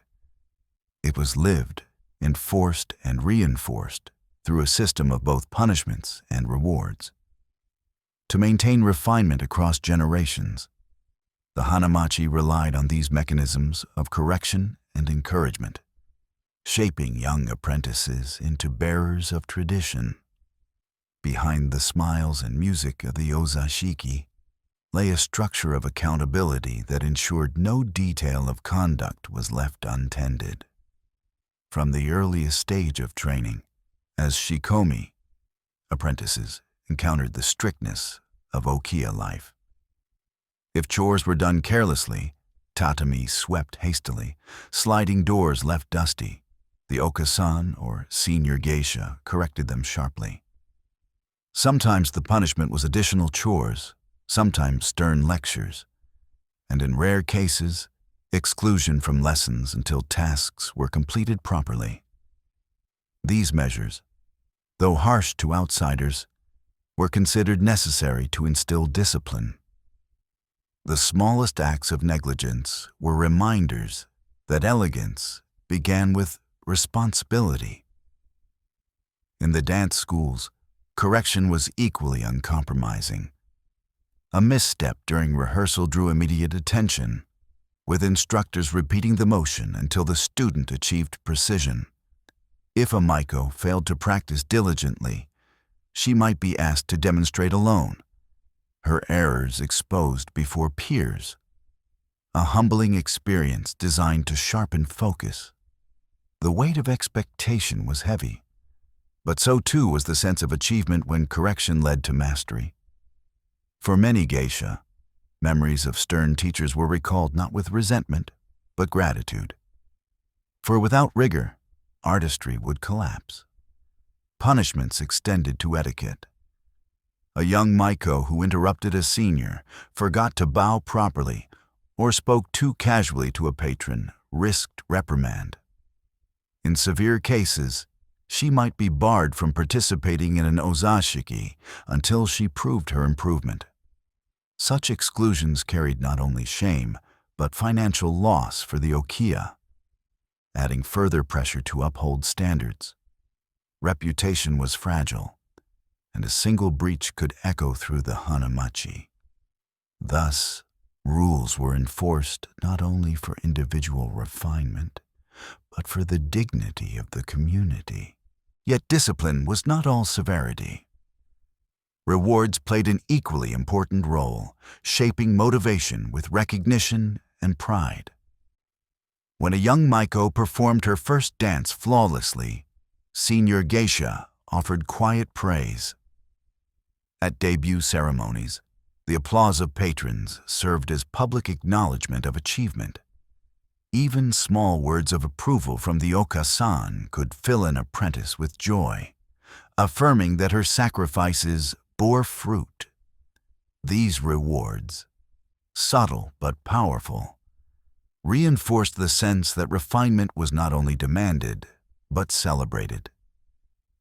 It was lived, enforced, and reinforced through a system of both punishments and rewards. To maintain refinement across generations, the hanamachi relied on these mechanisms of correction and encouragement, shaping young apprentices into bearers of tradition. Behind the smiles and music of the ozashiki lay a structure of accountability that ensured no detail of conduct was left untended. From the earliest stage of training, as shikomi, apprentices encountered the strictness of ukiyo life. If chores were done carelessly, tatami swept hastily, sliding doors left dusty, the okasan or senior geisha corrected them sharply. Sometimes the punishment was additional chores, sometimes stern lectures, and in rare cases, exclusion from lessons until tasks were completed properly. These measures, though harsh to outsiders, were considered necessary to instill discipline. The smallest acts of negligence were reminders that elegance began with responsibility. In the dance schools, correction was equally uncompromising. A misstep during rehearsal drew immediate attention, with instructors repeating the motion until the student achieved precision. If a maiko failed to practice diligently, she might be asked to demonstrate alone, her errors exposed before peers. A humbling experience designed to sharpen focus. The weight of expectation was heavy, but so too was the sense of achievement when correction led to mastery. For many geisha, memories of stern teachers were recalled not with resentment, but gratitude. For without rigor, artistry would collapse. Punishments extended to etiquette. A young Maiko who interrupted a senior, forgot to bow properly, or spoke too casually to a patron risked reprimand. In severe cases, she might be barred from participating in an ozashiki until she proved her improvement. Such exclusions carried not only shame, but financial loss for the ukiyo, adding further pressure to uphold standards. Reputation was fragile, and a single breach could echo through the hanamachi. Thus, rules were enforced not only for individual refinement, but for the dignity of the community. Yet discipline was not all severity. Rewards played an equally important role, shaping motivation with recognition and pride. When a young Maiko performed her first dance flawlessly, Senior Geisha offered quiet praise. At debut ceremonies, the applause of patrons served as public acknowledgement of achievement. Even small words of approval from the oka-san could fill an apprentice with joy, affirming that her sacrifices bore fruit. These rewards, subtle but powerful, reinforced the sense that refinement was not only demanded, but celebrated.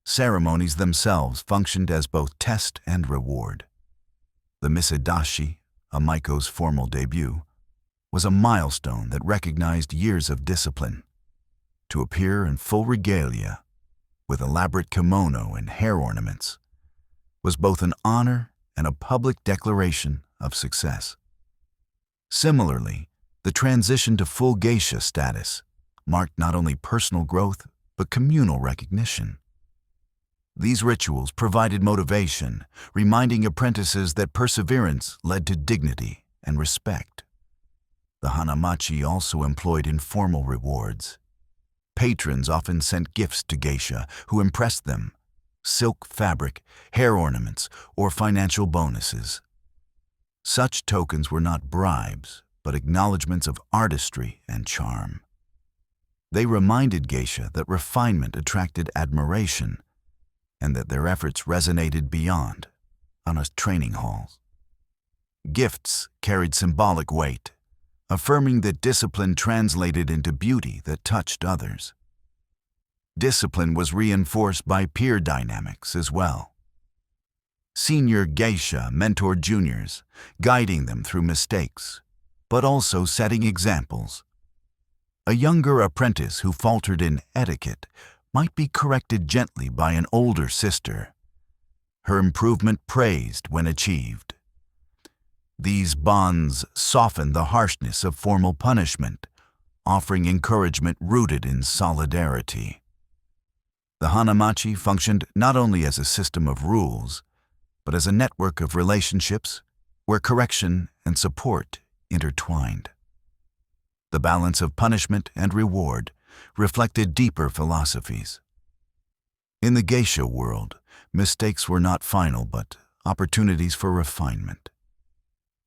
Ceremonies themselves functioned as both test and reward. The misadashi, a Maiko's formal debut, was a milestone that recognized years of discipline. To appear in full regalia, with elaborate kimono and hair ornaments, was both an honor and a public declaration of success. Similarly, the transition to full geisha status marked not only personal growth, but communal recognition. These rituals provided motivation, reminding apprentices that perseverance led to dignity and respect. The hanamachi also employed informal rewards. Patrons often sent gifts to geisha who impressed them: silk fabric, hair ornaments, or financial bonuses. Such tokens were not bribes, but acknowledgments of artistry and charm. They reminded geisha that refinement attracted admiration, and that their efforts resonated beyond honest training halls. Gifts carried symbolic weight, affirming that discipline translated into beauty that touched others. Discipline was reinforced by peer dynamics as well. Senior geisha mentored juniors, guiding them through mistakes, but also setting examples. A younger apprentice who faltered in etiquette might be corrected gently by an older sister, her improvement praised when achieved. These bonds softened the harshness of formal punishment, offering encouragement rooted in solidarity. The hanamachi functioned not only as a system of rules, but as a network of relationships where correction and support intertwined. The balance of punishment and reward reflected deeper philosophies. In the geisha world, mistakes were not final but opportunities for refinement.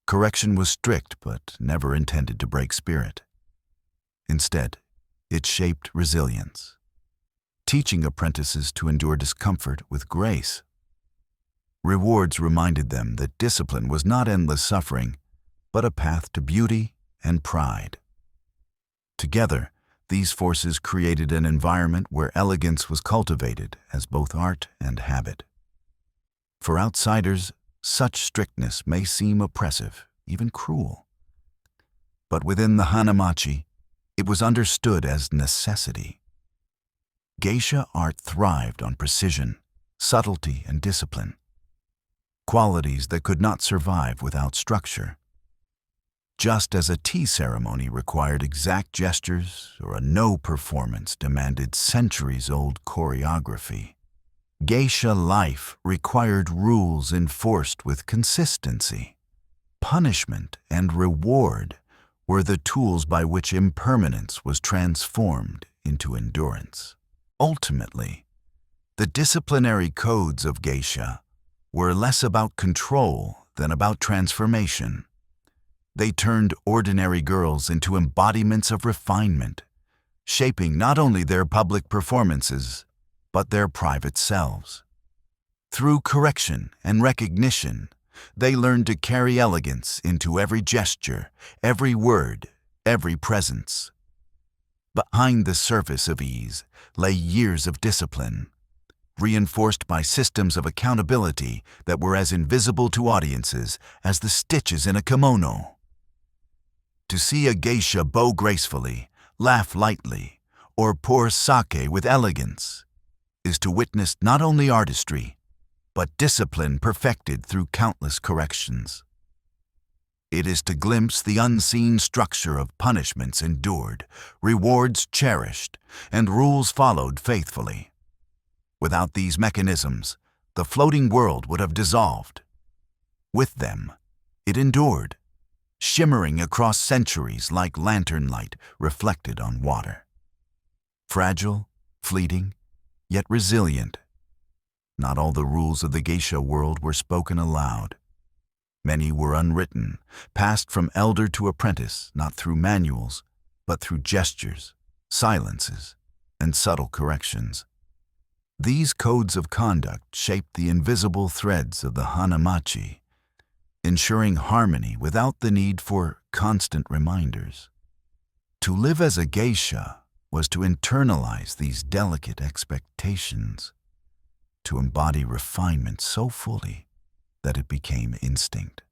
Correction was strict but never intended to break spirit. Instead, it shaped resilience, teaching apprentices to endure discomfort with grace. Rewards reminded them that discipline was not endless suffering, but a path to beauty and pride. Together, these forces created an environment where elegance was cultivated as both art and habit. For outsiders, such strictness may seem oppressive, even cruel. But within the hanamachi, it was understood as necessity. Geisha art thrived on precision, subtlety, and discipline, qualities that could not survive without structure. Just as a tea ceremony required exact gestures or a no performance demanded centuries-old choreography, geisha life required rules enforced with consistency. Punishment and reward were the tools by which impermanence was transformed into endurance. Ultimately, the disciplinary codes of geisha were less about control than about transformation. They turned ordinary girls into embodiments of refinement, shaping not only their public performances, but their private selves. Through correction and recognition, they learned to carry elegance into every gesture, every word, every presence. Behind the surface of ease lay years of discipline, reinforced by systems of accountability that were as invisible to audiences as the stitches in a kimono. To see a geisha bow gracefully, laugh lightly, or pour sake with elegance is to witness not only artistry, but discipline perfected through countless corrections. It is to glimpse the unseen structure of punishments endured, rewards cherished, and rules followed faithfully. Without these mechanisms, the floating world would have dissolved. With them, it endured, shimmering across centuries like lantern light reflected on water. Fragile, fleeting, yet resilient. Not all the rules of the geisha world were spoken aloud. Many were unwritten, passed from elder to apprentice, not through manuals, but through gestures, silences, and subtle corrections. These codes of conduct shaped the invisible threads of the hanamachi, ensuring harmony without the need for constant reminders. To live as a geisha was to internalize these delicate expectations, to embody refinement so fully that it became instinct.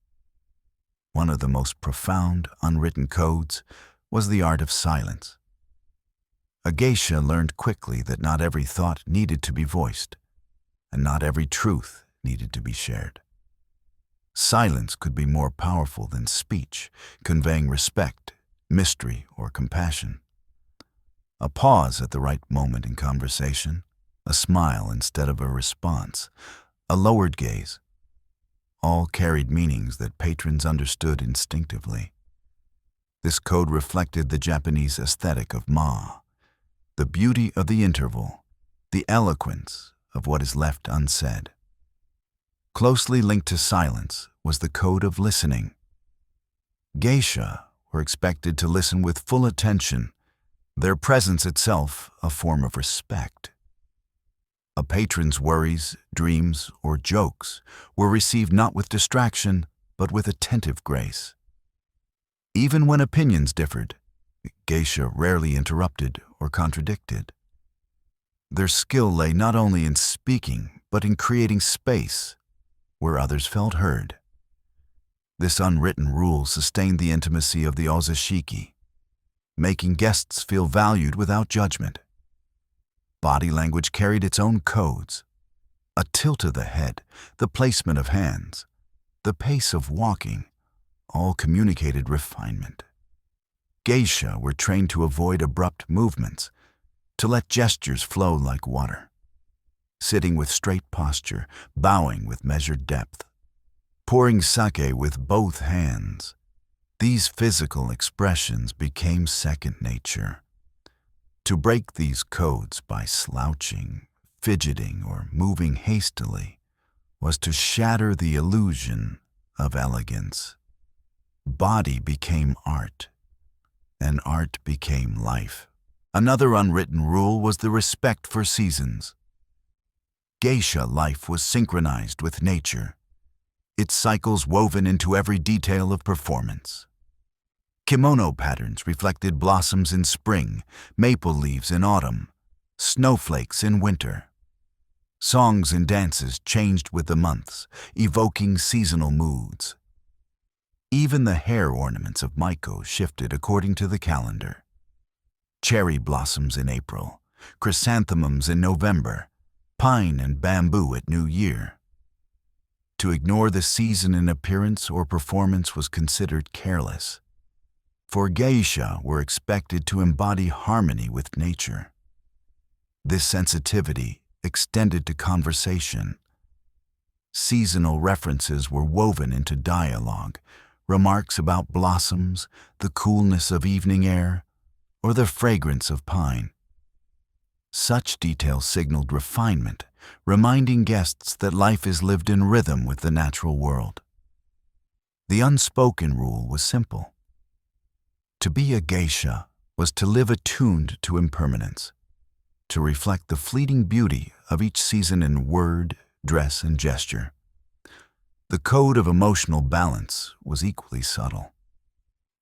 One of the most profound unwritten codes was the art of silence. A geisha learned quickly that not every thought needed to be voiced, and not every truth needed to be shared. Silence could be more powerful than speech, conveying respect, mystery, or compassion. A pause at the right moment in conversation, a smile instead of a response, a lowered gaze, all carried meanings that patrons understood instinctively. This code reflected the Japanese aesthetic of Ma, the beauty of the interval, the eloquence of what is left unsaid. Closely linked to silence was the code of listening. Geisha were expected to listen with full attention, their presence itself a form of respect. A patron's worries, dreams, or jokes were received not with distraction, but with attentive grace. Even when opinions differed, geisha rarely interrupted or contradicted. Their skill lay not only in speaking, but in creating space where others felt heard. This unwritten rule sustained the intimacy of the ozashiki, making guests feel valued without judgment. Body language carried its own codes. A tilt of the head, the placement of hands, the pace of walking, all communicated refinement. Geisha were trained to avoid abrupt movements, to let gestures flow like water. Sitting with straight posture, bowing with measured depth, pouring sake with both hands. These physical expressions became second nature. To break these codes by slouching, fidgeting, or moving hastily was to shatter the illusion of elegance. Body became art, and art became life. Another unwritten rule was the respect for seasons. Geisha life was synchronized with nature, its cycles woven into every detail of performance. Kimono patterns reflected blossoms in spring, maple leaves in autumn, snowflakes in winter. Songs and dances changed with the months, evoking seasonal moods. Even the hair ornaments of Maiko shifted according to the calendar. Cherry blossoms in April, chrysanthemums in November, pine and bamboo at New Year. To ignore the season in appearance or performance was considered careless, for geisha were expected to embody harmony with nature. This sensitivity extended to conversation. Seasonal references were woven into dialogue, remarks about blossoms, the coolness of evening air, or the fragrance of pine. Such details signaled refinement, reminding guests that life is lived in rhythm with the natural world. The unspoken rule was simple. To be a geisha was to live attuned to impermanence, to reflect the fleeting beauty of each season in word, dress, and gesture. The code of emotional balance was equally subtle.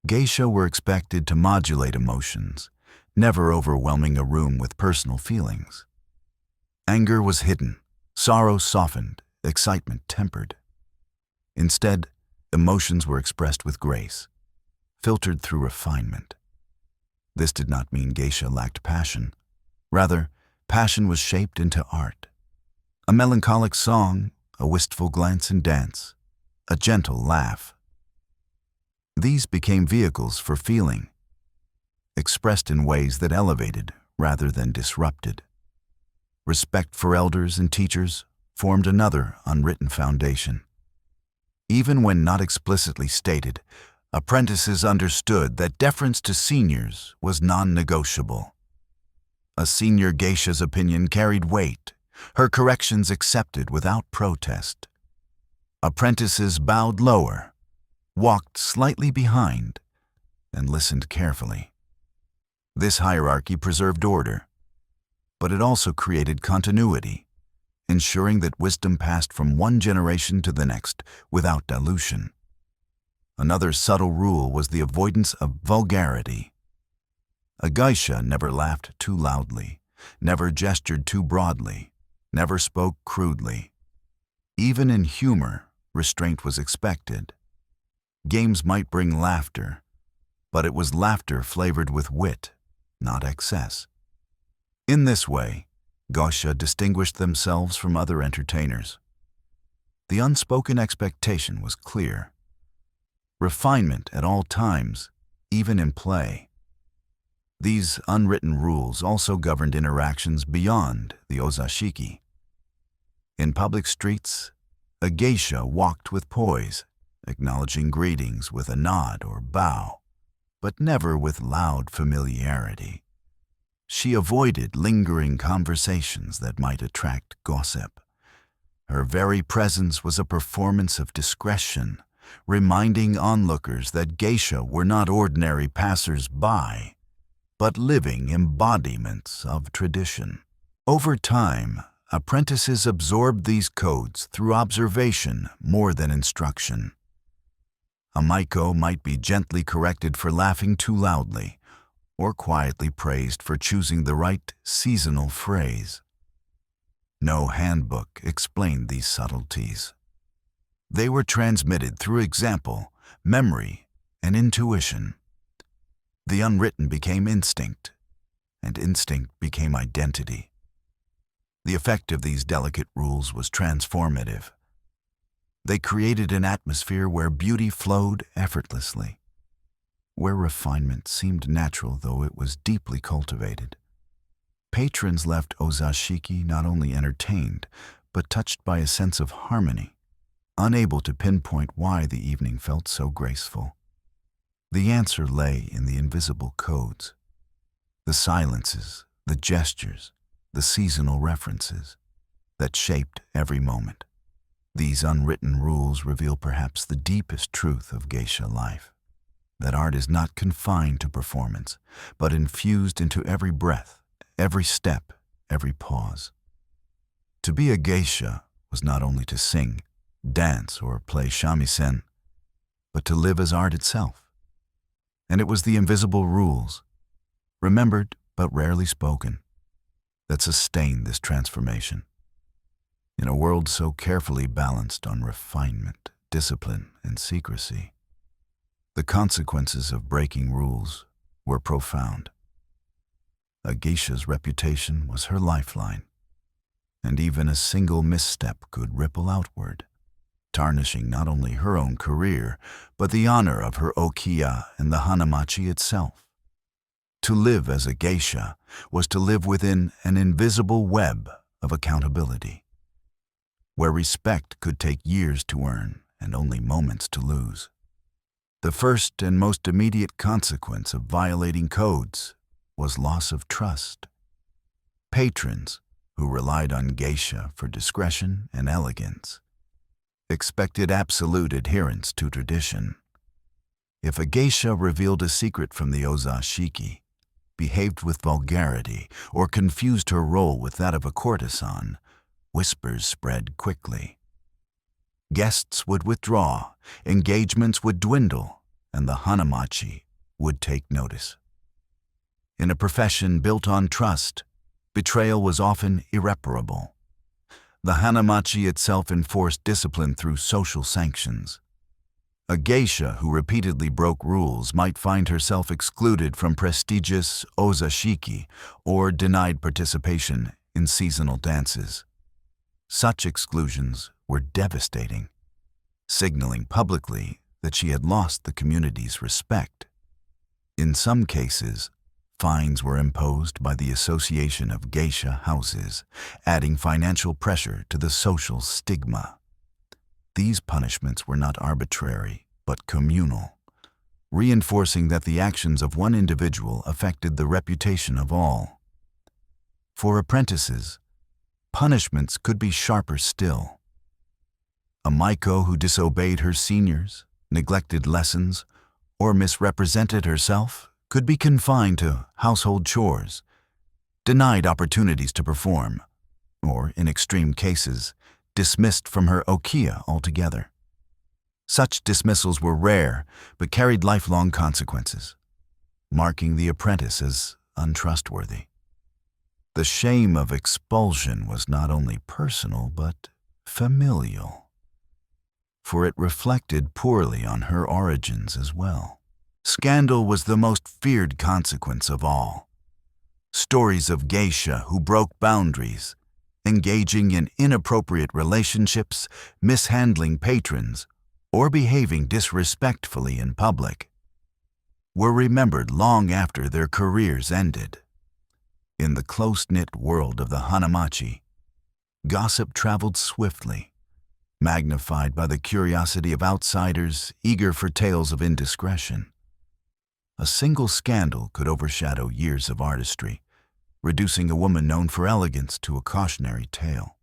Geisha were expected to modulate emotions, never overwhelming a room with personal feelings. Anger was hidden, sorrow softened, excitement tempered. Instead, emotions were expressed with grace, filtered through refinement. This did not mean geisha lacked passion. Rather, passion was shaped into art. A melancholic song, a wistful glance in dance, a gentle laugh. These became vehicles for feeling, expressed in ways that elevated rather than disrupted. Respect for elders and teachers formed another unwritten foundation. Even when not explicitly stated, apprentices understood that deference to seniors was non-negotiable. A senior geisha's opinion carried weight, her corrections accepted without protest. Apprentices bowed lower, walked slightly behind, and listened carefully. This hierarchy preserved order, but it also created continuity, ensuring that wisdom passed from one generation to the next without dilution. Another subtle rule was the avoidance of vulgarity. A geisha never laughed too loudly, never gestured too broadly, never spoke crudely. Even in humor, restraint was expected. Games might bring laughter, but it was laughter flavored with wit, not excess. In this way, geisha distinguished themselves from other entertainers. The unspoken expectation was clear. Refinement at all times, even in play. These unwritten rules also governed interactions beyond the ozashiki. In public streets, a geisha walked with poise, acknowledging greetings with a nod or bow, but never with loud familiarity. She avoided lingering conversations that might attract gossip. Her very presence was a performance of discretion, reminding onlookers that geisha were not ordinary passers-by, but living embodiments of tradition. Over time, apprentices absorbed these codes through observation more than instruction. A maiko might be gently corrected for laughing too loudly, or quietly praised for choosing the right seasonal phrase. No handbook explained these subtleties. They were transmitted through example, memory, and intuition. The unwritten became instinct, and instinct became identity. The effect of these delicate rules was transformative. They created an atmosphere where beauty flowed effortlessly, where refinement seemed natural though it was deeply cultivated. Patrons left ozashiki not only entertained, but touched by a sense of harmony, unable to pinpoint why the evening felt so graceful. The answer lay in the invisible codes, the silences, the gestures, the seasonal references that shaped every moment. These unwritten rules reveal perhaps the deepest truth of geisha life, that art is not confined to performance, but infused into every breath, every step, every pause. To be a geisha was not only to sing, dance, or play shamisen, but to live as art itself. And it was the invisible rules, remembered but rarely spoken, that sustained this transformation. In a world so carefully balanced on refinement, discipline, and secrecy, the consequences of breaking rules were profound. A geisha's reputation was her lifeline, and even a single misstep could ripple outward, tarnishing not only her own career, but the honor of her ukiyo and the hanamachi itself. To live as a geisha was to live within an invisible web of accountability, where respect could take years to earn and only moments to lose. The first and most immediate consequence of violating codes was loss of trust. Patrons, who relied on geisha for discretion and elegance, expected absolute adherence to tradition. If a geisha revealed a secret from the ozashiki, behaved with vulgarity or confused her role with that of a courtesan, whispers spread quickly. Guests would withdraw, engagements would dwindle, and the hanamachi would take notice. In a profession built on trust, betrayal was often irreparable. The hanamachi itself enforced discipline through social sanctions. A geisha who repeatedly broke rules might find herself excluded from prestigious ozashiki or denied participation in seasonal dances. Such exclusions were devastating, signaling publicly that she had lost the community's respect. In some cases, fines were imposed by the Association of Geisha Houses, adding financial pressure to the social stigma. These punishments were not arbitrary, but communal, reinforcing that the actions of one individual affected the reputation of all. For apprentices, punishments could be sharper still. A maiko who disobeyed her seniors, neglected lessons, or misrepresented herself could be confined to household chores, denied opportunities to perform, or, in extreme cases, dismissed from her ukiyo altogether. Such dismissals were rare, but carried lifelong consequences, marking the apprentice as untrustworthy. The shame of expulsion was not only personal, but familial, for it reflected poorly on her origins as well. Scandal was the most feared consequence of all. Stories of geisha who broke boundaries, engaging in inappropriate relationships, mishandling patrons, or behaving disrespectfully in public, were remembered long after their careers ended. In the close-knit world of the hanamachi, gossip traveled swiftly, magnified by the curiosity of outsiders eager for tales of indiscretion. A single scandal could overshadow years of artistry, reducing a woman known for elegance to a cautionary tale.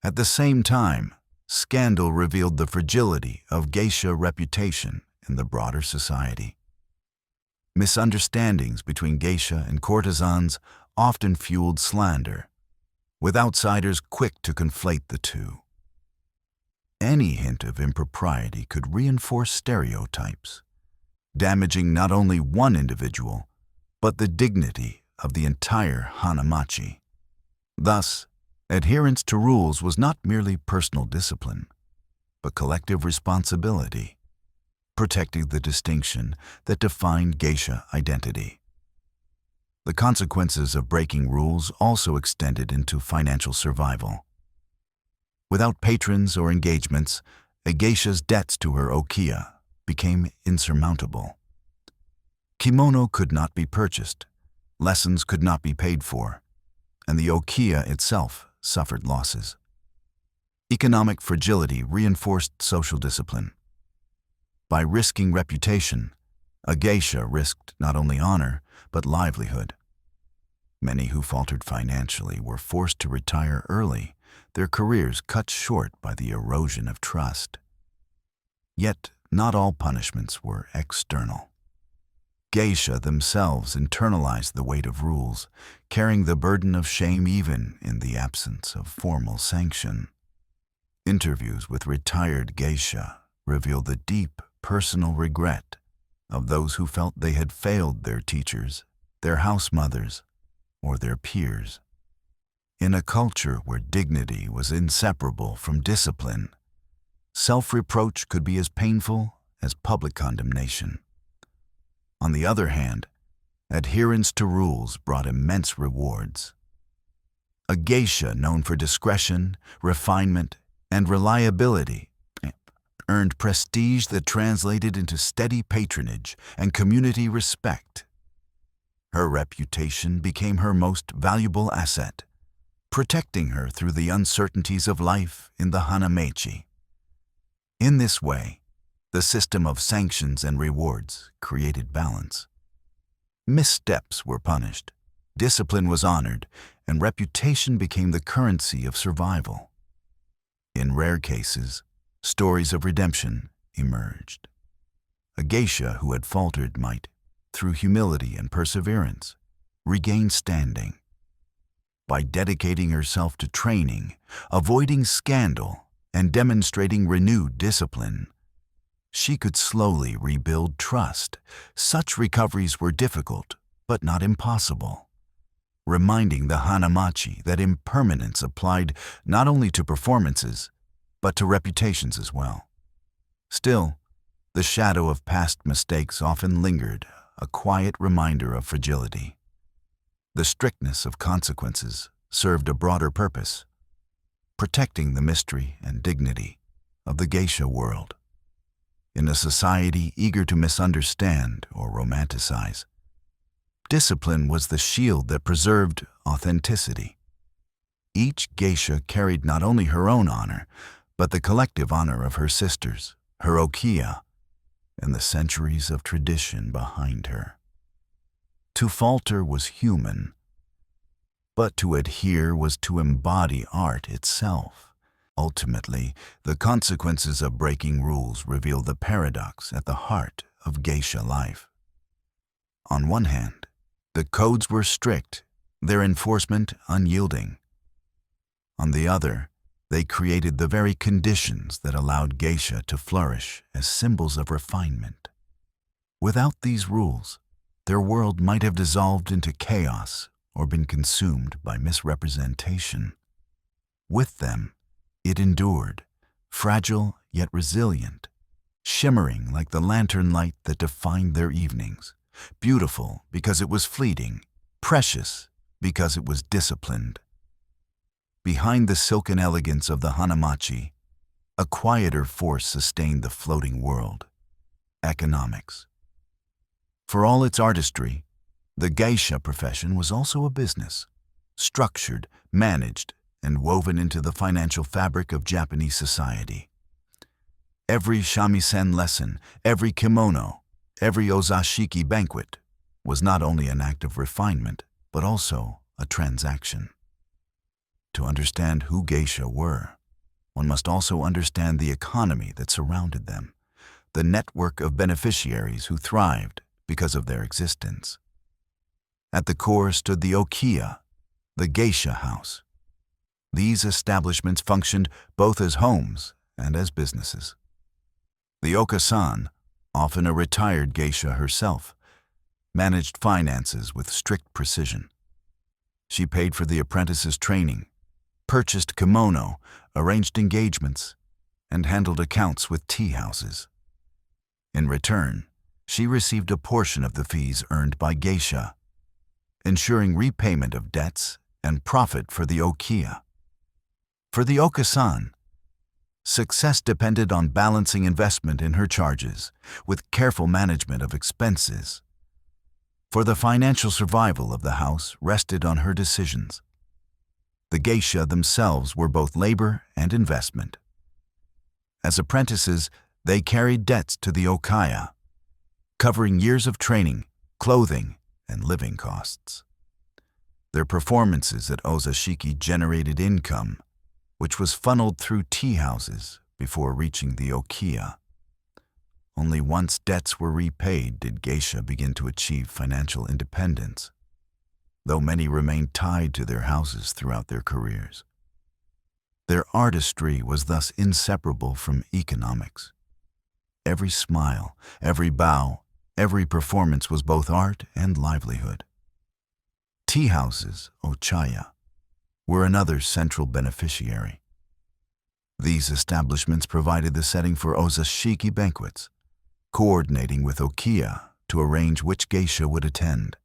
At the same time, scandal revealed the fragility of geisha reputation in the broader society. Misunderstandings between geisha and courtesans often fueled slander, with outsiders quick to conflate the two. Any hint of impropriety could reinforce stereotypes, damaging not only one individual, but the dignity of the entire hanamachi. Thus, adherence to rules was not merely personal discipline, but collective responsibility, protecting the distinction that defined geisha identity. The consequences of breaking rules also extended into financial survival. Without patrons or engagements, a geisha's debts to her ukiyo became insurmountable. Kimono could not be purchased, lessons could not be paid for, and the ukiyo itself suffered losses. Economic fragility reinforced social discipline. By risking reputation, a geisha risked not only honor, but livelihood. Many who faltered financially were forced to retire early, their careers cut short by the erosion of trust. Yet, not all punishments were external. Geisha themselves internalized the weight of rules, carrying the burden of shame even in the absence of formal sanction. Interviews with retired geisha reveal the deep personal regret of those who felt they had failed their teachers, their house mothers, or their peers. In a culture where dignity was inseparable from discipline, self-reproach could be as painful as public condemnation. On the other hand, adherence to rules brought immense rewards. A geisha known for discretion, refinement, and reliability earned prestige that translated into steady patronage and community respect. Her reputation became her most valuable asset, protecting her through the uncertainties of life in the hanamachi. In this way, the system of sanctions and rewards created balance. Missteps were punished, discipline was honored, and reputation became the currency of survival. In rare cases, stories of redemption emerged. A geisha who had faltered might through humility and perseverance, regained standing. By dedicating herself to training, avoiding scandal, and demonstrating renewed discipline, she could slowly rebuild trust. Such recoveries were difficult, but not impossible, reminding the Hanamachi that impermanence applied not only to performances, but to reputations as well. Still, the shadow of past mistakes often lingered, a quiet reminder of fragility. The strictness of consequences served a broader purpose, protecting the mystery and dignity of the geisha world. In a society eager to misunderstand or romanticize, discipline was the shield that preserved authenticity. Each geisha carried not only her own honor, but the collective honor of her sisters, her ukiyo, and the centuries of tradition behind her. To falter was human, but to adhere was to embody art itself. Ultimately, the consequences of breaking rules reveal the paradox at the heart of geisha life. On one hand, the codes were strict, their enforcement unyielding. On the other, they created the very conditions that allowed geisha to flourish as symbols of refinement. Without these rules, their world might have dissolved into chaos or been consumed by misrepresentation. With them, it endured, fragile yet resilient, shimmering like the lantern light that defined their evenings, beautiful because it was fleeting, precious because it was disciplined. Behind the silken elegance of the Hanamachi, a quieter force sustained the floating world: economics. For all its artistry, the geisha profession was also a business, structured, managed, and woven into the financial fabric of Japanese society. Every shamisen lesson, every kimono, every ozashiki banquet was not only an act of refinement, but also a transaction. To understand who geisha were, one must also understand the economy that surrounded them, the network of beneficiaries who thrived because of their existence. At the core stood the ukiyo, the geisha house. These establishments functioned both as homes and as businesses. The okasan, often a retired geisha herself, managed finances with strict precision. She paid for the apprentices' training, purchased kimono, arranged engagements, and handled accounts with tea houses. In return, she received a portion of the fees earned by geisha, ensuring repayment of debts and profit for the ukiyo. For the okasan, success depended on balancing investment in her charges with careful management of expenses. For the financial survival of the house rested on her decisions. The geisha themselves were both labor and investment. As apprentices, they carried debts to the ukiyo, covering years of training, clothing, and living costs. Their performances at ozashiki generated income, which was funneled through tea houses before reaching the ukiyo. Only once debts were repaid did geisha begin to achieve financial independence, though many remained tied to their houses throughout their careers. Their artistry was thus inseparable from economics. Every smile, every bow, every performance was both art and livelihood. Tea houses, ochaya, were another central beneficiary. These establishments provided the setting for ozashiki banquets, coordinating with ukiyo to arrange which geisha would attend.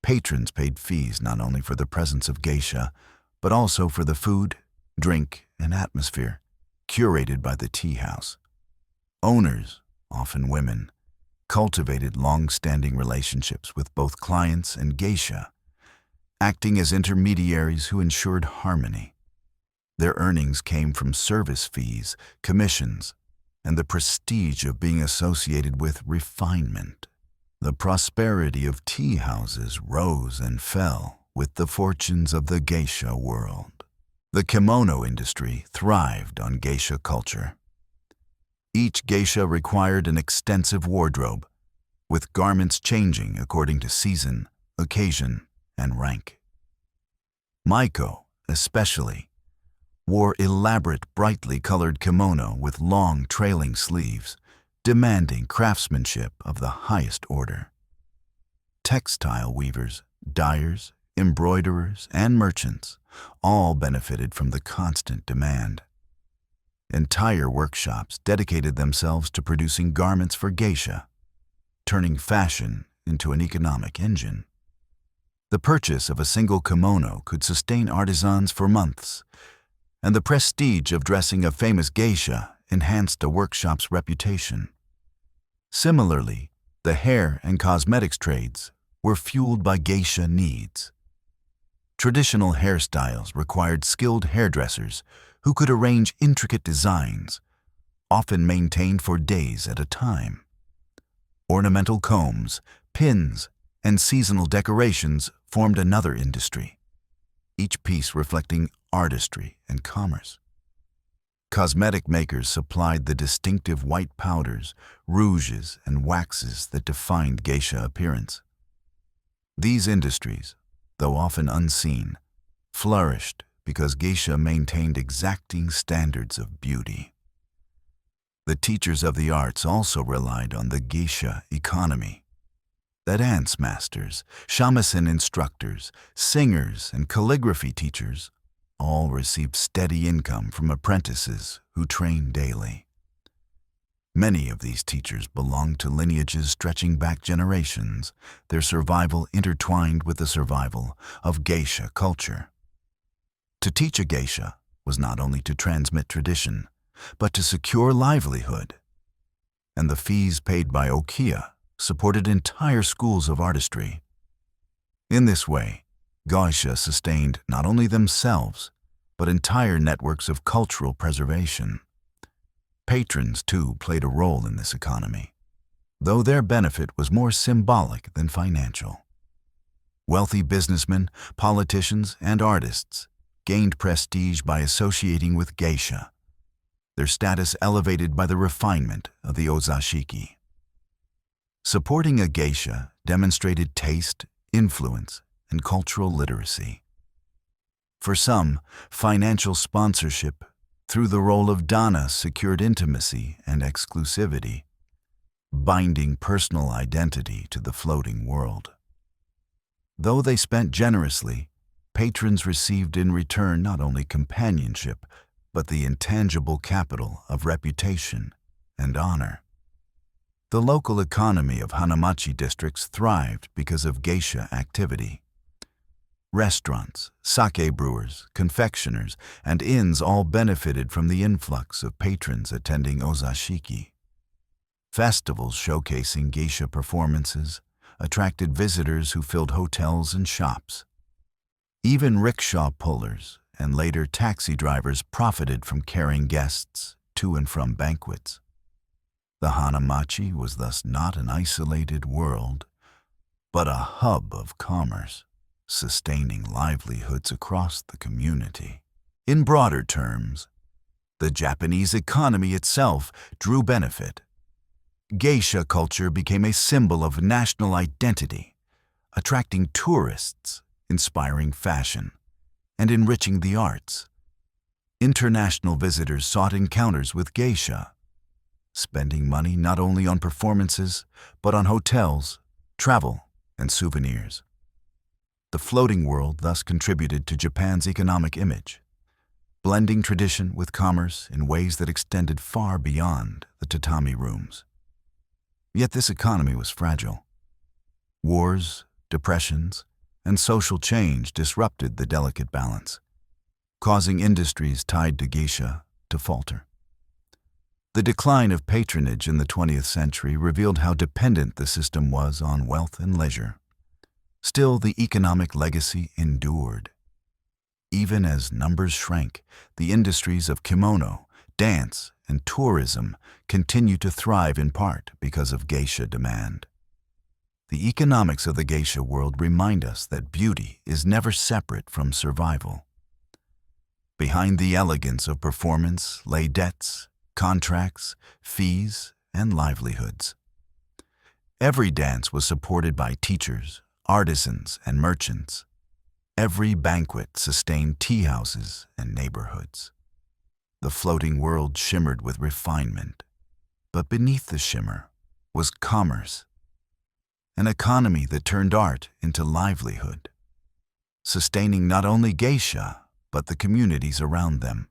Patrons paid fees not only for the presence of geisha, but also for the food, drink, and atmosphere curated by the tea house. Owners, often women, cultivated long-standing relationships with both clients and geisha, acting as intermediaries who ensured harmony. Their earnings came from service fees, commissions, and the prestige of being associated with refinement. The prosperity of tea houses rose and fell with the fortunes of the geisha world. The kimono industry thrived on geisha culture. Each geisha required an extensive wardrobe, with garments changing according to season, occasion, and rank. Maiko, especially, wore elaborate, brightly colored kimono with long, trailing sleeves, demanding craftsmanship of the highest order. Textile weavers, dyers, embroiderers, and merchants all benefited from the constant demand. Entire workshops dedicated themselves to producing garments for geisha, turning fashion into an economic engine. The purchase of a single kimono could sustain artisans for months, and the prestige of dressing a famous geisha enhanced a workshop's reputation. Similarly, the hair and cosmetics trades were fueled by geisha needs. Traditional hairstyles required skilled hairdressers who could arrange intricate designs, often maintained for days at a time. Ornamental combs, pins, and seasonal decorations formed another industry, each piece reflecting artistry and commerce. Cosmetic makers supplied the distinctive white powders, rouges, and waxes that defined geisha appearance. These industries, though often unseen, flourished because geisha maintained exacting standards of beauty. The teachers of the arts also relied on the geisha economy. The dance masters, shamisen instructors, singers, and calligraphy teachers all received steady income from apprentices who trained daily. Many of these teachers belonged to lineages stretching back generations, their survival intertwined with the survival of geisha culture. To teach a geisha was not only to transmit tradition, but to secure livelihood. And the fees paid by ukiyo supported entire schools of artistry. In this way, geisha sustained not only themselves, but entire networks of cultural preservation. Patrons, too, played a role in this economy, though their benefit was more symbolic than financial. Wealthy businessmen, politicians, and artists gained prestige by associating with geisha, their status elevated by the refinement of the ozashiki. Supporting a geisha demonstrated taste, influence, and cultural literacy. For some, financial sponsorship through the role of dana secured intimacy and exclusivity, binding personal identity to the floating world. Though they spent generously, patrons received in return not only companionship, but the intangible capital of reputation and honor. The local economy of Hanamachi districts thrived because of geisha activity. Restaurants, sake brewers, confectioners, and inns all benefited from the influx of patrons attending ozashiki. Festivals showcasing geisha performances attracted visitors who filled hotels and shops. Even rickshaw pullers and later taxi drivers profited from carrying guests to and from banquets. The Hanamachi was thus not an isolated world, but a hub of commerce, sustaining livelihoods across the community. In broader terms, the Japanese economy itself drew benefit. Geisha culture became a symbol of national identity, attracting tourists, inspiring fashion, and enriching the arts. International visitors sought encounters with geisha, spending money not only on performances, but on hotels, travel, and souvenirs. The floating world thus contributed to Japan's economic image, blending tradition with commerce in ways that extended far beyond the tatami rooms. Yet this economy was fragile. Wars, depressions, and social change disrupted the delicate balance, causing industries tied to geisha to falter. The decline of patronage in the 20th century revealed how dependent the system was on wealth and leisure. Still, the economic legacy endured. Even as numbers shrank, the industries of kimono, dance, and tourism continued to thrive in part because of geisha demand. The economics of the geisha world remind us that beauty is never separate from survival. Behind the elegance of performance lay debts, contracts, fees, and livelihoods. Every dance was supported by teachers, artisans, and merchants. Every banquet sustained tea houses and neighborhoods. The floating world shimmered with refinement, but beneath the shimmer was commerce, an economy that turned art into livelihood, sustaining not only geisha, but the communities around them.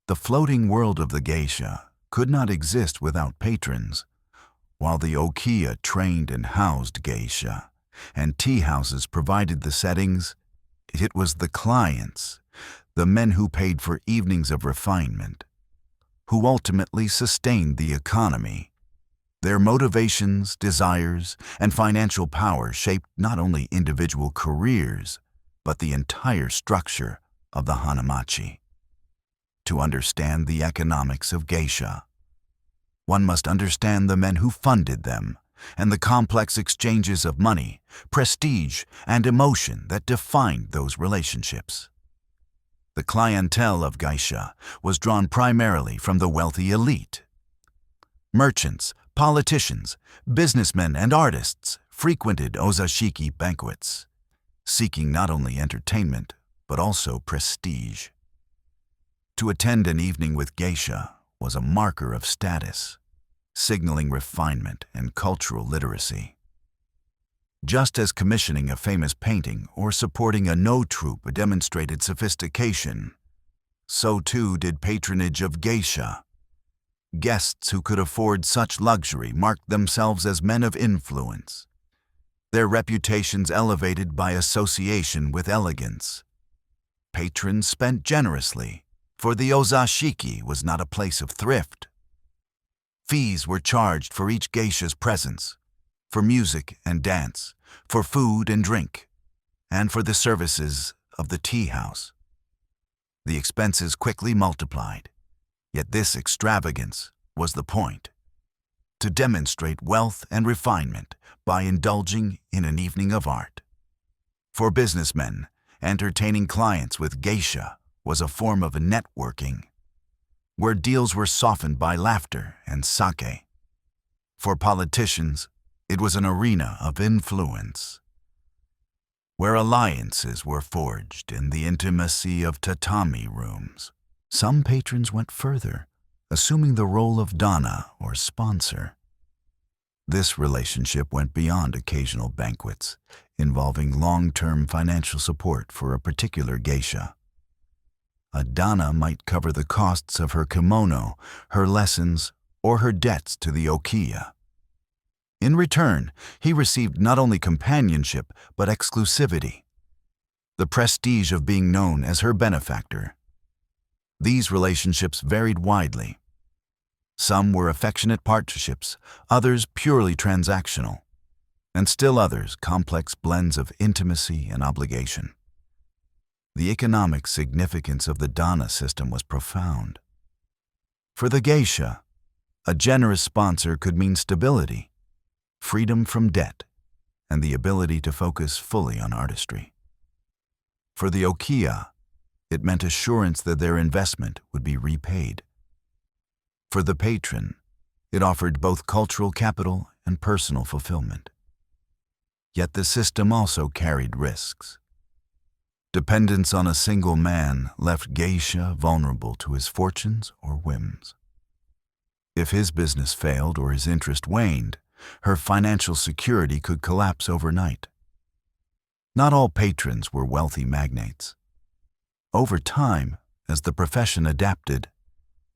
The floating world of the geisha could not exist without patrons, while the ukiyo trained and housed geisha, and tea houses provided the settings. It was the clients, the men who paid for evenings of refinement, who ultimately sustained the economy. Their motivations, desires, and financial power shaped not only individual careers, but the entire structure of the hanamachi. To understand the economics of geisha, one must understand the men who funded them and the complex exchanges of money, prestige, and emotion that defined those relationships. The clientele of geisha was drawn primarily from the wealthy elite. Merchants, politicians, businessmen, and artists frequented ozashiki banquets, seeking not only entertainment, but also prestige. To attend an evening with geisha was a marker of status, signaling refinement and cultural literacy. Just as commissioning a famous painting or supporting a no troupe demonstrated sophistication, so too did patronage of geisha. Guests who could afford such luxury marked themselves as men of influence, their reputations elevated by association with elegance. Patrons spent generously, for the ozashiki was not a place of thrift. Fees were charged for each geisha's presence, for music and dance, for food and drink, and for the services of the tea house. The expenses quickly multiplied, yet this extravagance was the point: to demonstrate wealth and refinement by indulging in an evening of art. For businessmen, entertaining clients with geisha was a form of networking, where deals were softened by laughter and sake. For politicians, it was an arena of influence, where alliances were forged in the intimacy of tatami rooms. Some patrons went further, assuming the role of dana or sponsor. This relationship went beyond occasional banquets, involving long-term financial support for a particular geisha. A dana might cover the costs of her kimono, her lessons, or her debts to the ukiyo. In return, he received not only companionship, but exclusivity, the prestige of being known as her benefactor. These relationships varied widely. Some were affectionate partnerships, others purely transactional, and still others complex blends of intimacy and obligation. The economic significance of the dana system was profound. For the geisha, a generous sponsor could mean stability, freedom from debt, and the ability to focus fully on artistry. For the ukiyo, it meant assurance that their investment would be repaid. For the patron, it offered both cultural capital and personal fulfillment. Yet the system also carried risks. Dependence on a single man left geisha vulnerable to his fortunes or whims. If his business failed or his interest waned, her financial security could collapse overnight. Not all patrons were wealthy magnates. Over time, as the profession adapted,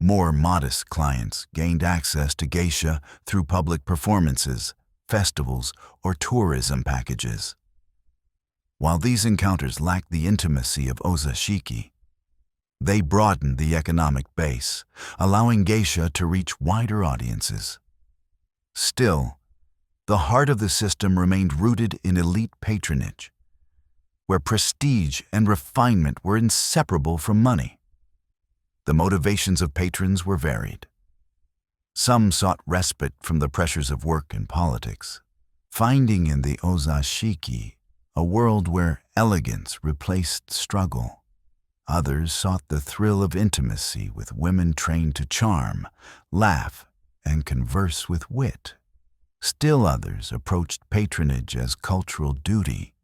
more modest clients gained access to geisha through public performances, festivals, or tourism packages. While these encounters lacked the intimacy of ozashiki, they broadened the economic base, allowing geisha to reach wider audiences. Still, the heart of the system remained rooted in elite patronage, where prestige and refinement were inseparable from money. The motivations of patrons were varied. Some sought respite from the pressures of work and politics, finding in the ozashiki a world where elegance replaced struggle. Others sought the thrill of intimacy with women trained to charm, laugh, and converse with wit. Still others approached patronage as cultural duty,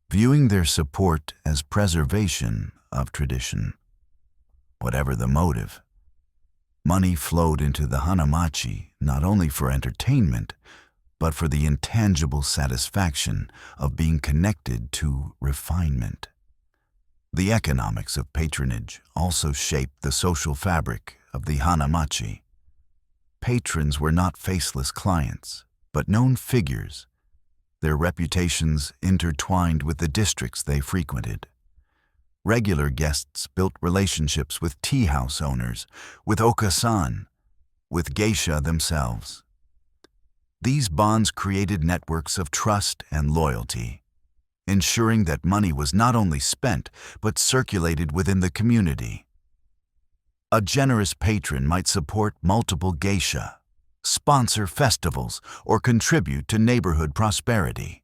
viewing their support as preservation of tradition. Whatever the motive, money flowed into the hanamachi not only for entertainment, but for the intangible satisfaction of being connected to refinement. The economics of patronage also shaped the social fabric of the hanamachi. Patrons were not faceless clients, but known figures, their reputations intertwined with the districts they frequented. Regular guests built relationships with tea house owners, with okasan, with geisha themselves. These bonds created networks of trust and loyalty, ensuring that money was not only spent, but circulated within the community. A generous patron might support multiple geisha, sponsor festivals, or contribute to neighborhood prosperity.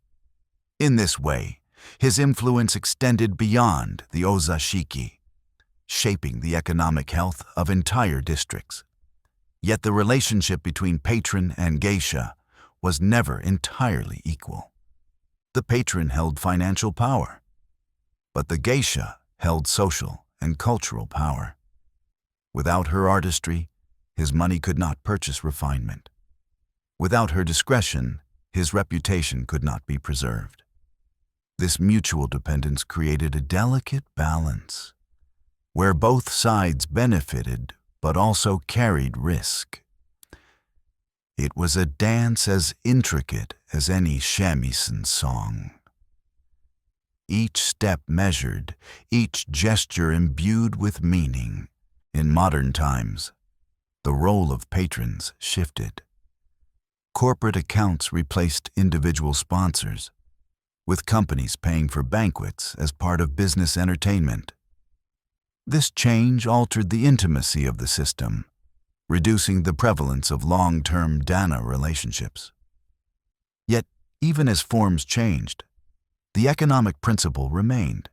In this way, his influence extended beyond the ozashiki, shaping the economic health of entire districts. Yet the relationship between patron and geisha was never entirely equal. The patron held financial power, but the geisha held social and cultural power. Without her artistry, his money could not purchase refinement. Without her discretion, his reputation could not be preserved. This mutual dependence created a delicate balance, where both sides benefited but also carried risk. It was a dance as intricate as any shamisen song. Each step measured, each gesture imbued with meaning. In modern times, the role of patrons shifted. Corporate accounts replaced individual sponsors, with companies paying for banquets as part of business entertainment. This change altered the intimacy of the system, reducing the prevalence of long-term dana relationships. Yet, even as forms changed, the economic principle remained.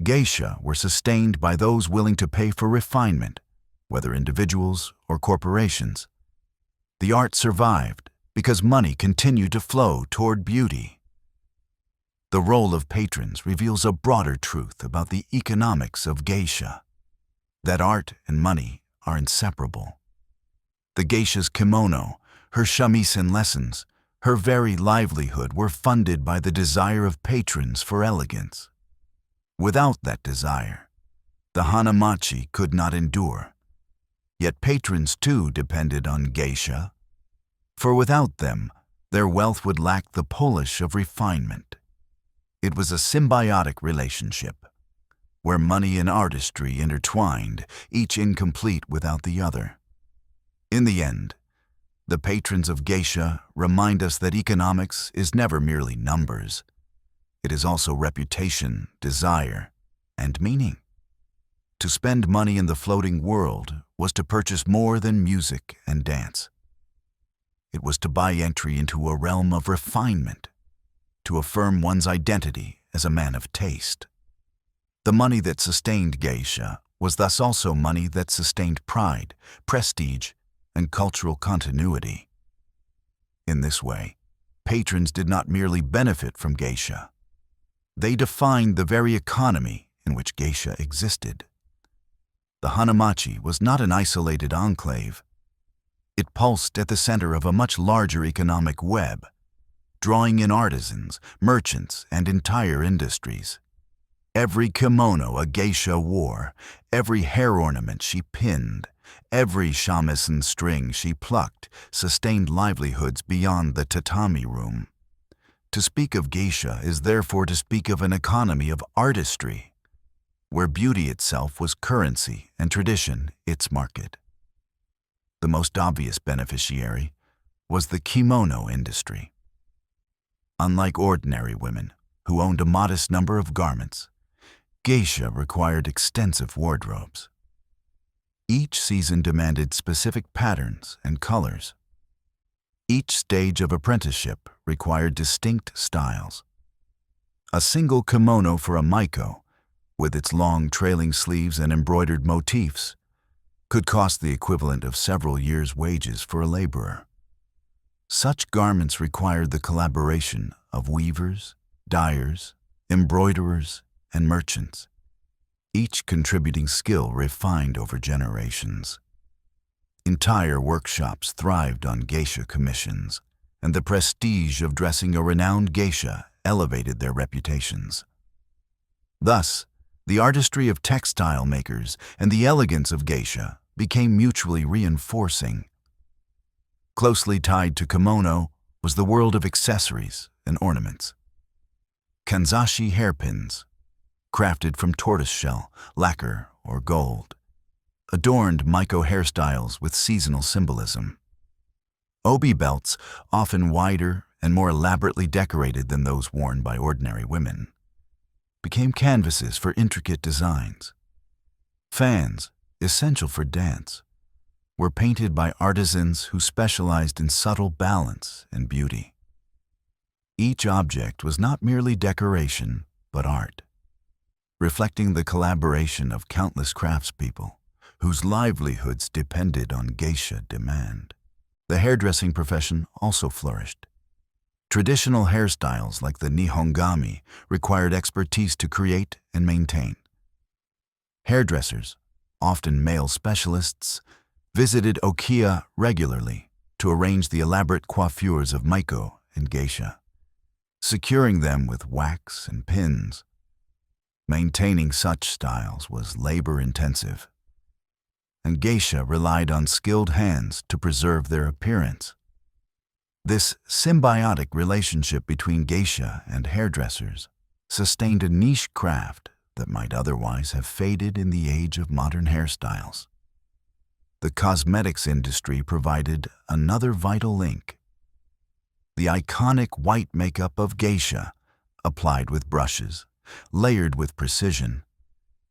Geisha were sustained by those willing to pay for refinement, whether individuals or corporations. The art survived because money continued to flow toward beauty. The role of patrons reveals a broader truth about the economics of geisha, that art and money are inseparable. The geisha's kimono, her shamisen lessons, her very livelihood were funded by the desire of patrons for elegance. Without that desire, the hanamachi could not endure. Yet patrons too depended on geisha, for without them, their wealth would lack the polish of refinement. It was a symbiotic relationship, where money and artistry intertwined, each incomplete without the other. In the end, the patrons of geisha remind us that economics is never merely numbers. It is also reputation, desire, and meaning. To spend money in the floating world was to purchase more than music and dance. It was to buy entry into a realm of refinement, to affirm one's identity as a man of taste. The money that sustained geisha was thus also money that sustained pride, prestige, and cultural continuity. In this way, patrons did not merely benefit from geisha. They defined the very economy in which geisha existed. The hanamachi was not an isolated enclave. It pulsed at the center of a much larger economic web, drawing in artisans, merchants, and entire industries. Every kimono a geisha wore, every hair ornament she pinned, every shamisen string she plucked sustained livelihoods beyond the tatami room. To speak of geisha is therefore to speak of an economy of artistry, where beauty itself was currency and tradition its market. The most obvious beneficiary was the kimono industry. Unlike ordinary women, who owned a modest number of garments, geisha required extensive wardrobes. Each season demanded specific patterns and colors. Each stage of apprenticeship required distinct styles. A single kimono for a maiko, with its long trailing sleeves and embroidered motifs, could cost the equivalent of several years' wages for a laborer. Such garments required the collaboration of weavers, dyers, embroiderers, and merchants, each contributing skill refined over generations. Entire workshops thrived on geisha commissions, and the prestige of dressing a renowned geisha elevated their reputations. Thus, the artistry of textile makers and the elegance of geisha became mutually reinforcing. Closely tied to kimono was the world of accessories and ornaments. Kanzashi hairpins, crafted from tortoiseshell, lacquer, or gold, adorned Maiko hairstyles with seasonal symbolism. Obi belts, often wider and more elaborately decorated than those worn by ordinary women, became canvases for intricate designs. Fans, essential for dance, were painted by artisans who specialized in subtle balance and beauty. Each object was not merely decoration, but art, reflecting the collaboration of countless craftspeople whose livelihoods depended on geisha demand. The hairdressing profession also flourished. Traditional hairstyles like the nihongami required expertise to create and maintain. Hairdressers, often male specialists, visited ukiyo regularly to arrange the elaborate coiffures of Maiko and geisha, securing them with wax and pins. Maintaining such styles was labor-intensive, and geisha relied on skilled hands to preserve their appearance. This symbiotic relationship between geisha and hairdressers sustained a niche craft that might otherwise have faded in the age of modern hairstyles. The cosmetics industry provided another vital link. The iconic white makeup of geisha, applied with brushes, layered with precision,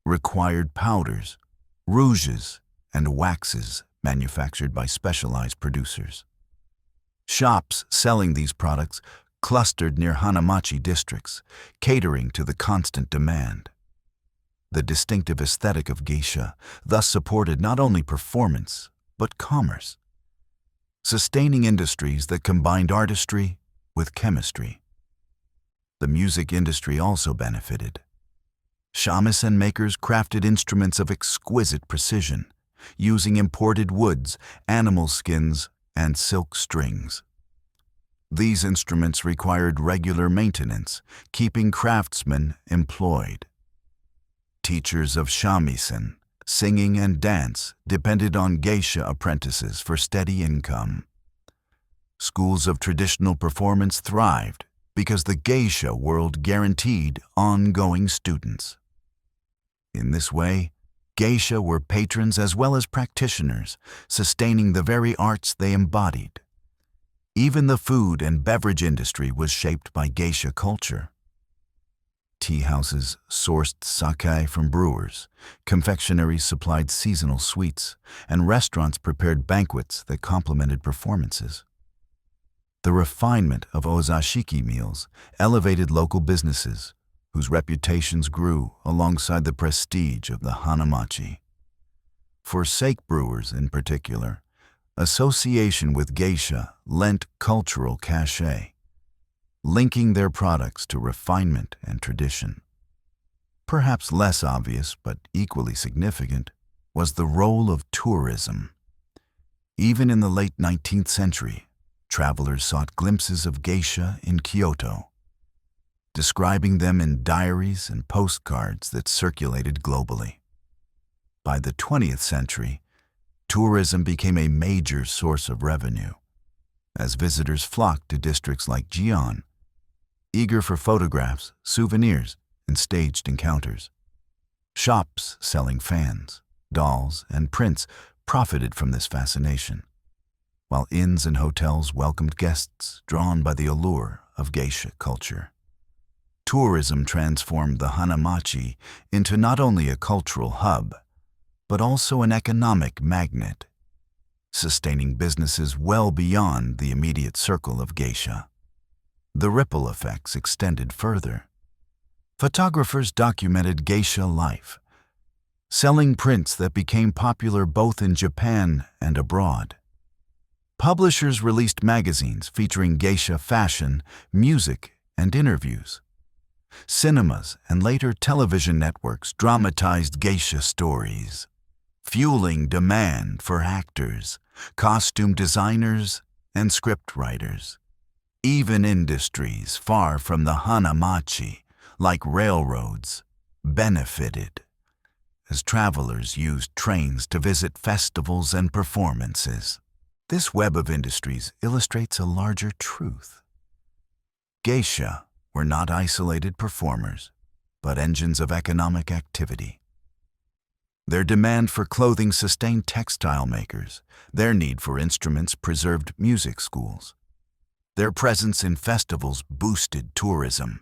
required powders, rouges, and waxes manufactured by specialized producers. Shops selling these products clustered near Hanamachi districts, catering to the constant demand. The distinctive aesthetic of geisha thus supported not only performance, but commerce, sustaining industries that combined artistry with chemistry. The music industry also benefited. Shamisen makers crafted instruments of exquisite precision, using imported woods, animal skins, and silk strings. These instruments required regular maintenance, keeping craftsmen employed. Teachers of shamisen, singing and dance depended on geisha apprentices for steady income. Schools of traditional performance thrived because the geisha world guaranteed ongoing students. In this way, geisha were patrons as well as practitioners, sustaining the very arts they embodied. Even the food and beverage industry was shaped by geisha culture. Tea houses sourced sake from brewers, confectionaries supplied seasonal sweets, and restaurants prepared banquets that complemented performances. The refinement of ozashiki meals elevated local businesses, whose reputations grew alongside the prestige of the Hanamachi. For sake brewers in particular, association with geisha lent cultural cachet, linking their products to refinement and tradition. Perhaps less obvious, but equally significant, was the role of tourism. Even in the late 19th century, travelers sought glimpses of geisha in Kyoto, describing them in diaries and postcards that circulated globally. By the 20th century, tourism became a major source of revenue, as visitors flocked to districts like Gion, eager for photographs, souvenirs, and staged encounters. Shops selling fans, dolls, and prints profited from this fascination, while inns and hotels welcomed guests drawn by the allure of geisha culture. Tourism transformed the Hanamachi into not only a cultural hub, but also an economic magnet, sustaining businesses well beyond the immediate circle of geisha. The ripple effects extended further. Photographers documented geisha life, selling prints that became popular both in Japan and abroad. Publishers released magazines featuring geisha fashion, music, and interviews. Cinemas and later television networks dramatized geisha stories, fueling demand for actors, costume designers, and script writers. Even industries far from the hanamachi, like railroads, benefited, as travelers used trains to visit festivals and performances. This web of industries illustrates a larger truth. Geisha were not isolated performers, but engines of economic activity. Their demand for clothing sustained textile makers. Their need for instruments preserved music schools. Their presence in festivals boosted tourism.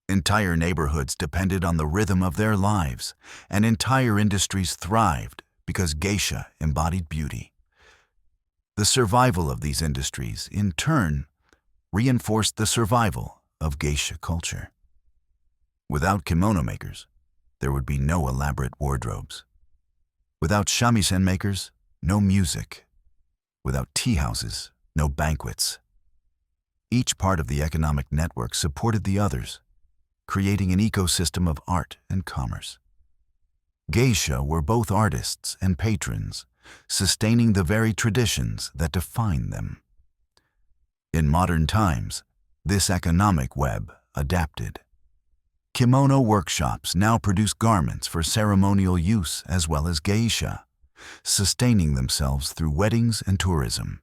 Entire neighborhoods depended on the rhythm of their lives, and entire industries thrived because geisha embodied beauty. The survival of these industries, in turn, reinforced the survival of geisha culture. Without kimono makers, there would be no elaborate wardrobes. Without shamisen makers, no music. Without tea houses, no banquets. Each part of the economic network supported the others, creating an ecosystem of art and commerce. Geisha were both artists and patrons, sustaining the very traditions that define them. In modern times, this economic web adapted. Kimono workshops now produce garments for ceremonial use as well as geisha, sustaining themselves through weddings and tourism.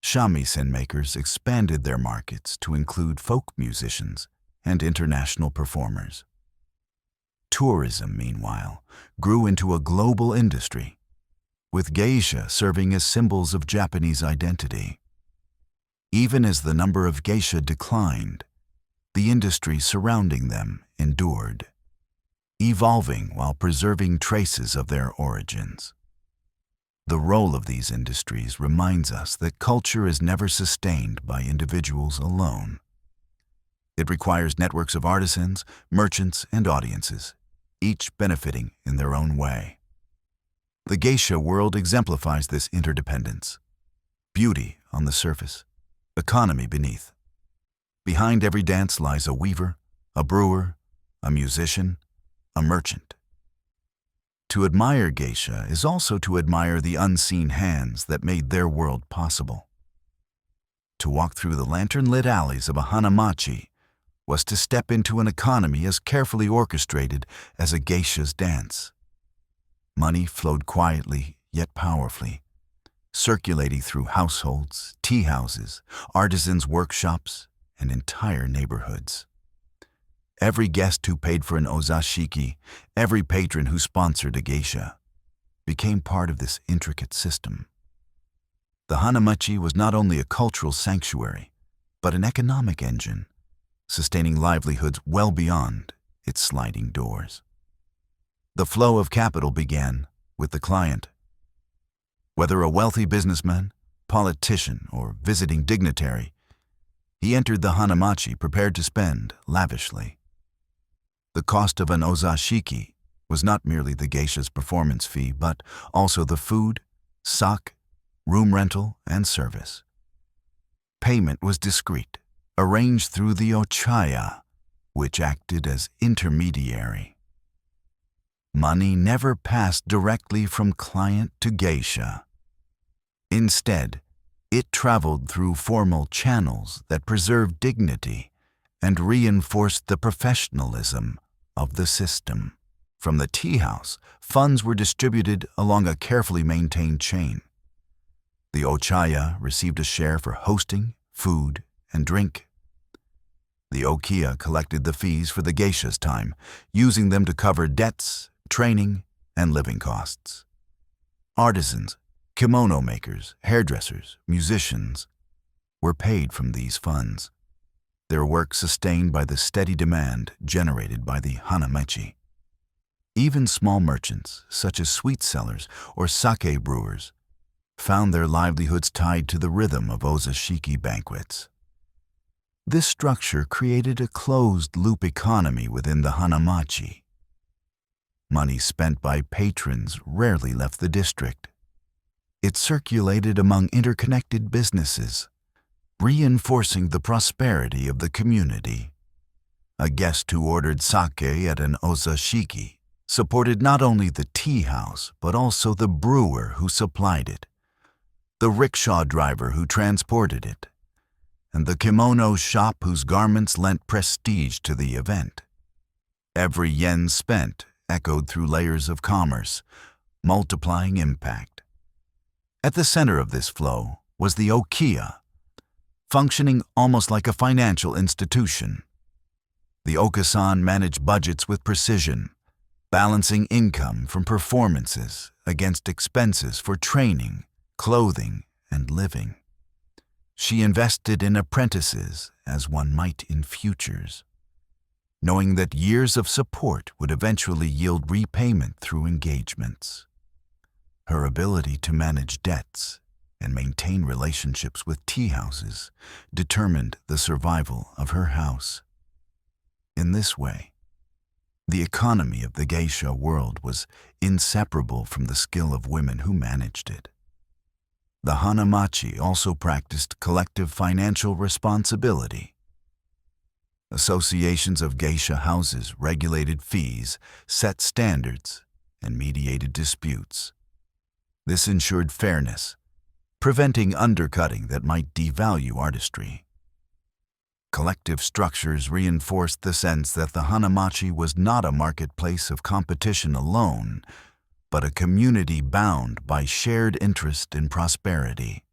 Shamisen makers expanded their markets to include folk musicians and international performers. Tourism, meanwhile, grew into a global industry, with geisha serving as symbols of Japanese identity. Even as the number of geisha declined, the industry surrounding them endured, evolving while preserving traces of their origins. The role of these industries reminds us that culture is never sustained by individuals alone. It requires networks of artisans, merchants, and audiences, each benefiting in their own way. The geisha world exemplifies this interdependence. Beauty on the surface, economy beneath. Behind every dance lies a weaver, a brewer, a musician, a merchant. To admire geisha is also to admire the unseen hands that made their world possible. To walk through the lantern-lit alleys of a hanamachi was to step into an economy as carefully orchestrated as a geisha's dance. Money flowed quietly yet powerfully, circulating through households, tea houses, artisans' workshops, and entire neighborhoods. Every guest who paid for an ozashiki, every patron who sponsored a geisha, became part of this intricate system. The hanamachi was not only a cultural sanctuary, but an economic engine, sustaining livelihoods well beyond its sliding doors. The flow of capital began with the client. Whether a wealthy businessman, politician, or visiting dignitary, he entered the hanamachi prepared to spend lavishly. The cost of an ozashiki was not merely the geisha's performance fee, but also the food, sake, room rental, and service. Payment was discreet, arranged through the ochaya, which acted as intermediary. Money never passed directly from client to geisha. Instead, it traveled through formal channels that preserved dignity and reinforced the professionalism of the system. From the tea house, funds were distributed along a carefully maintained chain. The ochaya received a share for hosting, food, and drink. The ukiyo collected the fees for the geisha's time, using them to cover debts, training, and living costs. Artisans, kimono makers, hairdressers, musicians were paid from these funds, their work sustained by the steady demand generated by the hanamachi. Even small merchants, such as sweet sellers or sake brewers, found their livelihoods tied to the rhythm of ozashiki banquets. This structure created a closed-loop economy within the hanamachi. Money spent by patrons rarely left the district. It circulated among interconnected businesses, reinforcing the prosperity of the community. A guest who ordered sake at an ozashiki supported not only the tea house but also the brewer who supplied it, the rickshaw driver who transported it, and the kimono shop whose garments lent prestige to the event. Every yen spent echoed through layers of commerce, multiplying impact. At the center of this flow was the ukiyo, functioning almost like a financial institution. The okasan managed budgets with precision, balancing income from performances against expenses for training, clothing, and living. She invested in apprentices as one might in futures, knowing that years of support would eventually yield repayment through engagements. Her ability to manage debts and maintain relationships with tea houses determined the survival of her house. In this way, the economy of the geisha world was inseparable from the skill of women who managed it. The hanamachi also practiced collective financial responsibility. Associations of geisha houses regulated fees, set standards, and mediated disputes. This ensured fairness, preventing undercutting that might devalue artistry. Collective structures reinforced the sense that the hanamachi was not a marketplace of competition alone, but a community bound by shared interest in prosperity.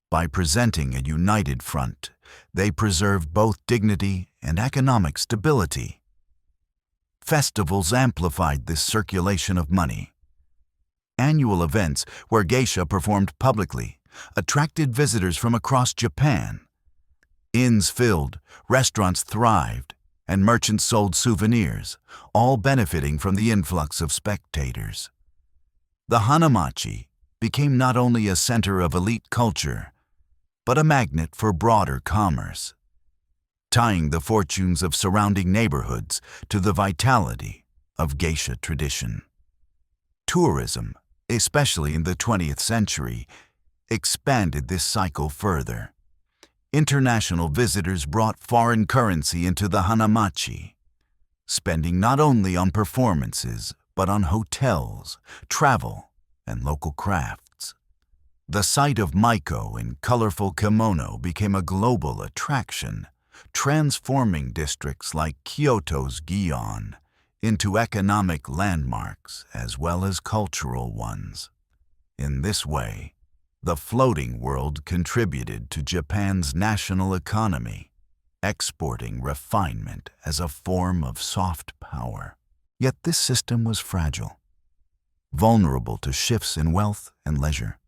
By presenting a united front, they preserved both dignity and economic stability. Festivals amplified this circulation of money. Annual events where geisha performed publicly attracted visitors from across Japan. Inns filled, restaurants thrived, and merchants sold souvenirs, all benefiting from the influx of spectators. The hanamachi became not only a center of elite culture, but a magnet for broader commerce, tying the fortunes of surrounding neighborhoods to the vitality of geisha tradition. Tourism, especially in the 20th century, expanded this cycle further. International visitors brought foreign currency into the hanamachi, spending not only on performances but on hotels, travel, and local crafts. The sight of maiko in colorful kimono became a global attraction, transforming districts like Kyoto's Gion into economic landmarks as well as cultural ones. In this way, the floating world contributed to Japan's national economy, exporting refinement as a form of soft power. Yet this system was fragile, vulnerable to shifts in wealth and leisure.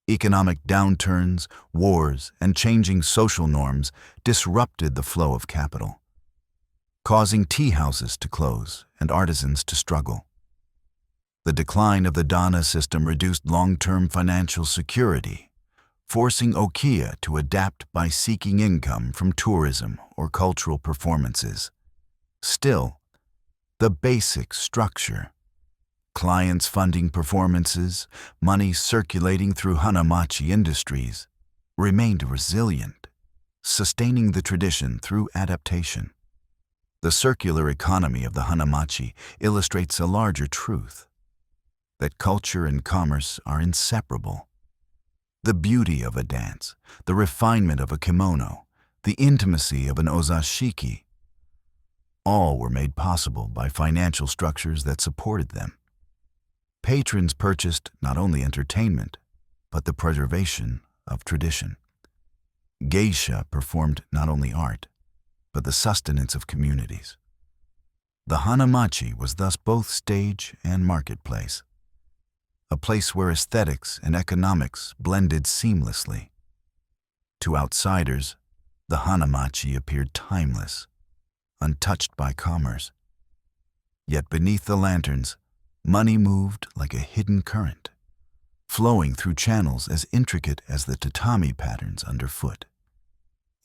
Economic downturns, wars, and changing social norms disrupted the flow of capital, causing tea houses to close and artisans to struggle. The decline of the dana system reduced long-term financial security, forcing ukiyo to adapt by seeking income from tourism or cultural performances. Still, the basic structure, clients funding performances, money circulating through hanamachi industries, remained resilient, sustaining the tradition through adaptation. The circular economy of the hanamachi illustrates a larger truth, that culture and commerce are inseparable. The beauty of a dance, the refinement of a kimono, the intimacy of an ozashiki, all were made possible by financial structures that supported them. Patrons purchased not only entertainment, but the preservation of tradition. Geisha performed not only art, but the sustenance of communities. The hanamachi was thus both stage and marketplace, a place where aesthetics and economics blended seamlessly. To outsiders, the hanamachi appeared timeless, untouched by commerce. Yet beneath the lanterns, money moved like a hidden current, flowing through channels as intricate as the tatami patterns underfoot.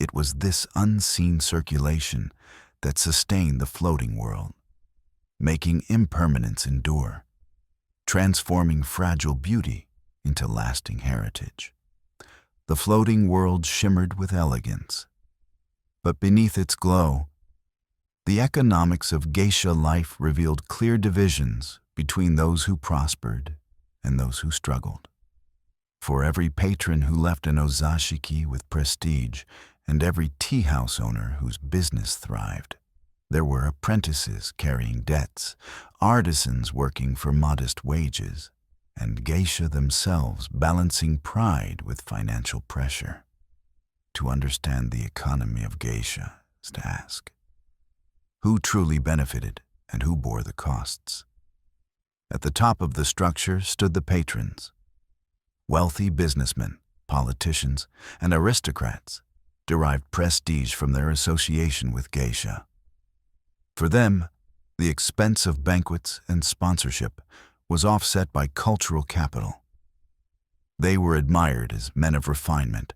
It was this unseen circulation that sustained the floating world, making impermanence endure, transforming fragile beauty into lasting heritage. The floating world shimmered with elegance, but beneath its glow, the economics of geisha life revealed clear divisions between those who prospered and those who struggled. For every patron who left an ozashiki with prestige and every tea house owner whose business thrived, there were apprentices carrying debts, artisans working for modest wages, and geisha themselves balancing pride with financial pressure. To understand the economy of geisha is to ask, who truly benefited and who bore the costs? At the top of the structure stood the patrons. Wealthy businessmen, politicians, and aristocrats derived prestige from their association with geisha. For them, the expense of banquets and sponsorship was offset by cultural capital. They were admired as men of refinement,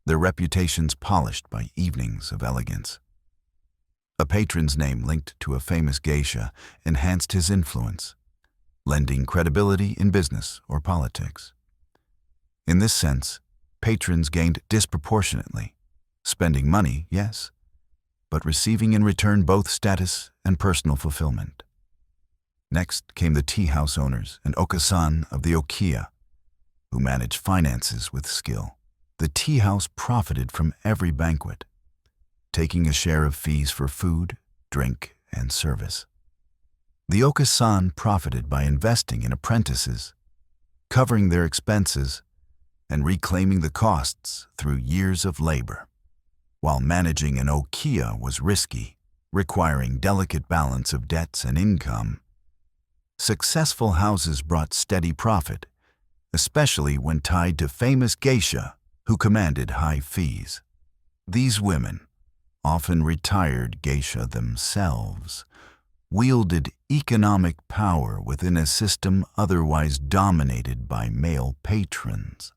their reputations polished by evenings of elegance. A patron's name linked to a famous geisha enhanced his influence, lending credibility in business or politics. In this sense, patrons gained disproportionately, spending money, yes, but receiving in return both status and personal fulfillment. Next came the tea house owners and okasan of the ukiyo, who managed finances with skill. The tea house profited from every banquet, taking a share of fees for food, drink, and service. The okasan profited by investing in apprentices, covering their expenses, and reclaiming the costs through years of labor. While managing an ukiyo was risky, requiring delicate balance of debts and income, successful houses brought steady profit, especially when tied to famous geisha who commanded high fees. These women, often retired geisha themselves, wielded economic power within a system otherwise dominated by male patrons.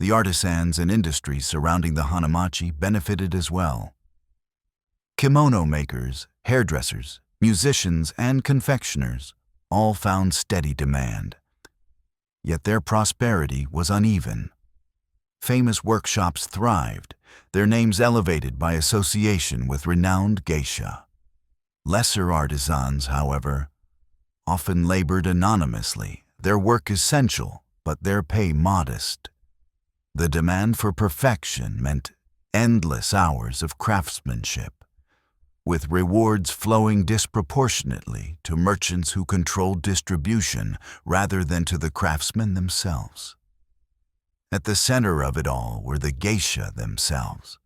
The artisans and industries surrounding the hanamachi benefited as well. Kimono makers, hairdressers, musicians, and confectioners all found steady demand. Yet their prosperity was uneven. Famous workshops thrived, their names elevated by association with renowned geisha. Lesser artisans, however, often labored anonymously, their work essential, but their pay modest. The demand for perfection meant endless hours of craftsmanship, with rewards flowing disproportionately to merchants who controlled distribution rather than to the craftsmen themselves. At the center of it all were the geisha themselves,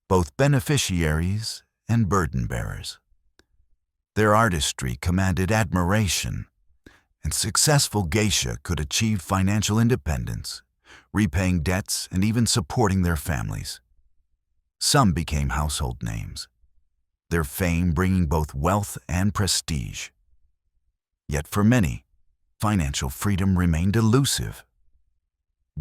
both beneficiaries and burden bearers. Their artistry commanded admiration, and successful geisha could achieve financial independence, repaying debts and even supporting their families. Some became household names, their fame bringing both wealth and prestige. Yet for many, financial freedom remained elusive.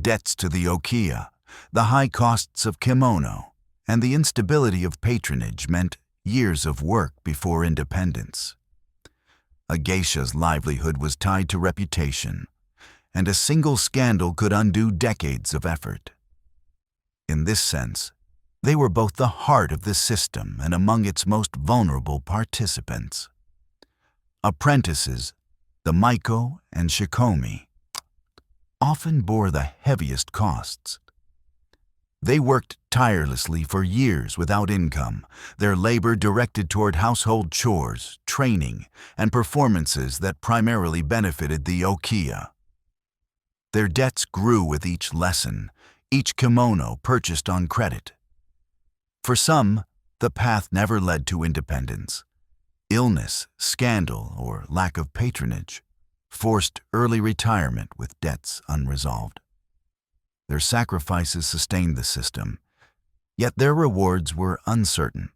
Debts to the ukiyo, the high costs of kimono, and the instability of patronage meant years of work before independence. A geisha's livelihood was tied to reputation, and a single scandal could undo decades of effort. In this sense, they were both the heart of the system and among its most vulnerable participants. Apprentices, the maiko and shikomi, often bore the heaviest costs. They worked tirelessly for years without income, their labor directed toward household chores, training, and performances that primarily benefited the ukiyo. Their debts grew with each lesson, each kimono purchased on credit. For some, the path never led to independence. Illness, scandal, or lack of patronage forced early retirement with debts unresolved. Their sacrifices sustained the system, yet their rewards were uncertain,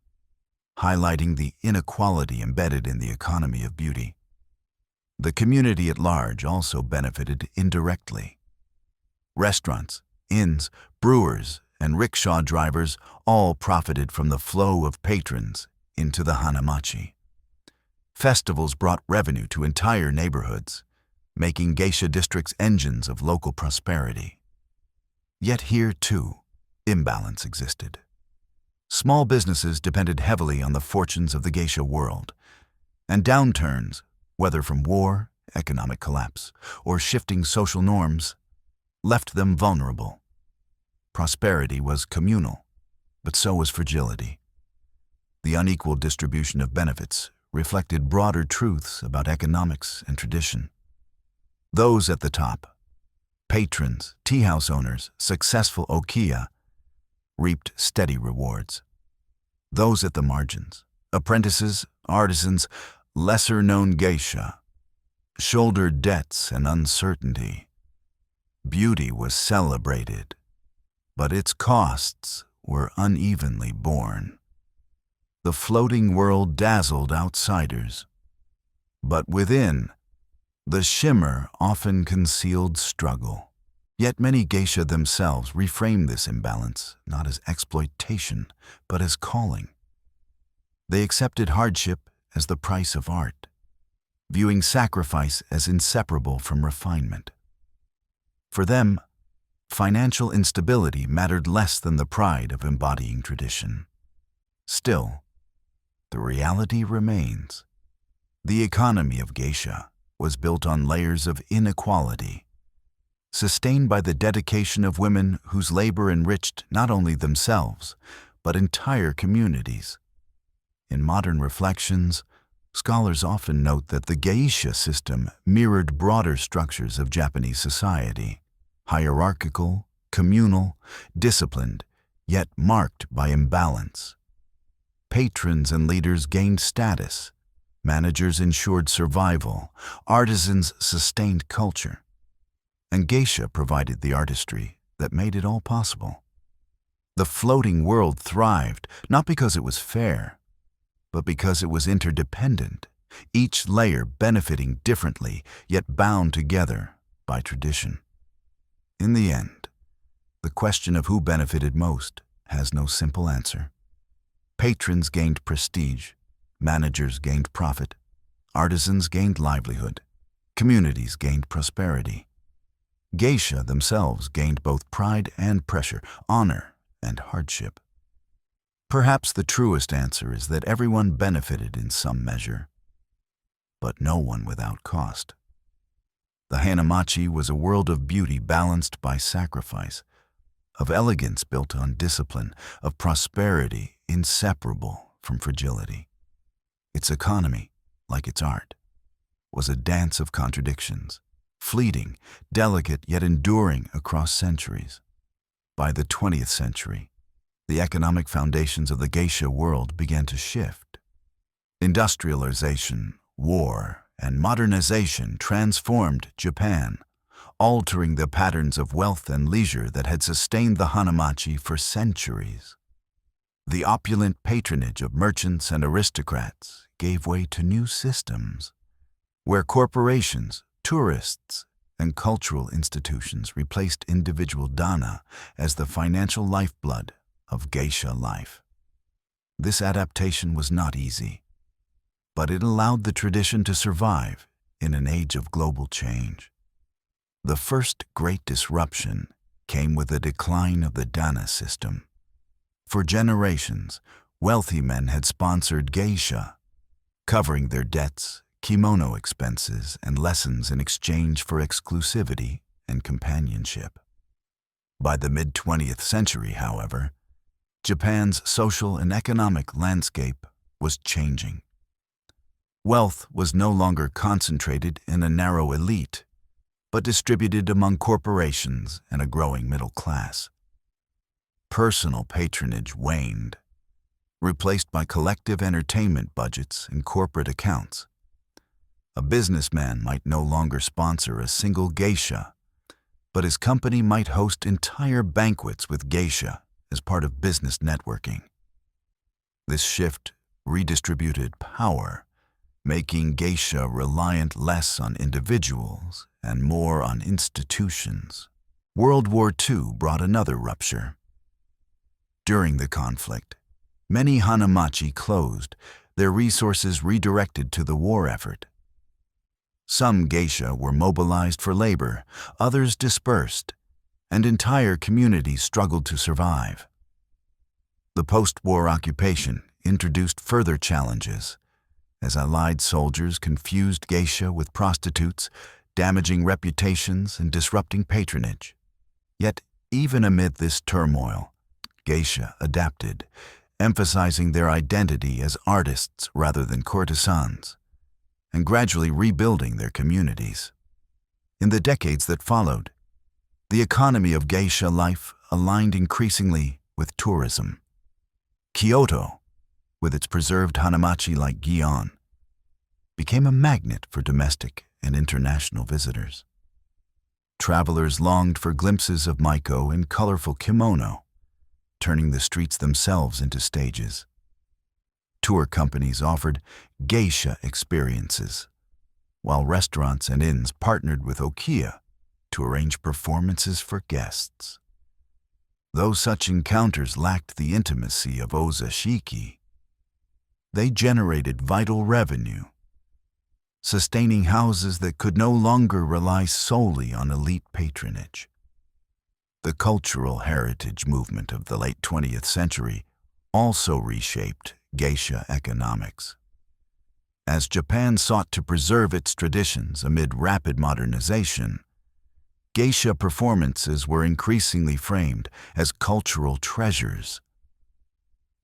highlighting the inequality embedded in the economy of beauty. The community at large also benefited indirectly. Restaurants, inns, brewers, and rickshaw drivers all profited from the flow of patrons into the hanamachi. Festivals brought revenue to entire neighborhoods, making geisha districts engines of local prosperity. Yet here, too, imbalance existed. Small businesses depended heavily on the fortunes of the geisha world, and downturns, whether from war, economic collapse, or shifting social norms, left them vulnerable. Prosperity was communal, but so was fragility. The unequal distribution of benefits reflected broader truths about economics and tradition. Those at the top, patrons, tea-house owners, successful ukiyo, reaped steady rewards. Those at the margins, apprentices, artisans, lesser-known geisha, shouldered debts and uncertainty. Beauty was celebrated, but its costs were unevenly borne. The floating world dazzled outsiders, but within, the shimmer often concealed struggle. Yet many geisha themselves reframe this imbalance not as exploitation, but as calling. They accepted hardship as the price of art, viewing sacrifice as inseparable from refinement. For them, financial instability mattered less than the pride of embodying tradition. Still, the reality remains. The economy of geisha was built on layers of inequality, sustained by the dedication of women whose labor enriched not only themselves, but entire communities. In modern reflections, scholars often note that the geisha system mirrored broader structures of Japanese society, hierarchical, communal, disciplined, yet marked by imbalance. Patrons and leaders gained status, managers ensured survival, artisans sustained culture, and geisha provided the artistry that made it all possible. The floating world thrived not because it was fair, but because it was interdependent, each layer benefiting differently, yet bound together by tradition. In the end, the question of who benefited most has no simple answer. Patrons gained prestige, managers gained profit, artisans gained livelihood, communities gained prosperity. Geisha themselves gained both pride and pressure, honor and hardship. Perhaps the truest answer is that everyone benefited in some measure, but no one without cost. The Hanamachi was a world of beauty balanced by sacrifice, of elegance built on discipline, of prosperity inseparable from fragility. Its economy, like its art, was a dance of contradictions, fleeting, delicate yet enduring across centuries. By the 20th century, the economic foundations of the geisha world began to shift. Industrialization, war, and modernization transformed Japan, altering the patterns of wealth and leisure that had sustained the Hanamachi for centuries. The opulent patronage of merchants and aristocrats gave way to new systems, where corporations, tourists, and cultural institutions replaced individual dana as the financial lifeblood of geisha life. This adaptation was not easy, but it allowed the tradition to survive in an age of global change. The first great disruption came with the decline of the dana system. For generations, wealthy men had sponsored geisha, covering their debts, kimono expenses, and lessons in exchange for exclusivity and companionship. By the mid-20th century, however, Japan's social and economic landscape was changing. Wealth was no longer concentrated in a narrow elite, but distributed among corporations and a growing middle class. Personal patronage waned, replaced by collective entertainment budgets and corporate accounts. A businessman might no longer sponsor a single geisha, but his company might host entire banquets with geisha as part of business networking. This shift redistributed power, making geisha reliant less on individuals and more on institutions. World War II brought another rupture. During the conflict, many Hanamachi closed, their resources redirected to the war effort. Some geisha were mobilized for labor, others dispersed, and entire communities struggled to survive. The post-war occupation introduced further challenges, as Allied soldiers confused geisha with prostitutes, damaging reputations and disrupting patronage. Yet, even amid this turmoil, geisha adapted, emphasizing their identity as artists rather than courtesans, and gradually rebuilding their communities. In the decades that followed, the economy of geisha life aligned increasingly with tourism. Kyoto, with its preserved hanamachi-like gion, became a magnet for domestic and international visitors. Travelers longed for glimpses of maiko in colorful kimono, turning the streets themselves into stages. Tour companies offered geisha experiences, while restaurants and inns partnered with ukiyo to arrange performances for guests. Though such encounters lacked the intimacy of ozashiki, they generated vital revenue, sustaining houses that could no longer rely solely on elite patronage. The cultural heritage movement of the late 20th century also reshaped geisha economics. As Japan sought to preserve its traditions amid rapid modernization, geisha performances were increasingly framed as cultural treasures.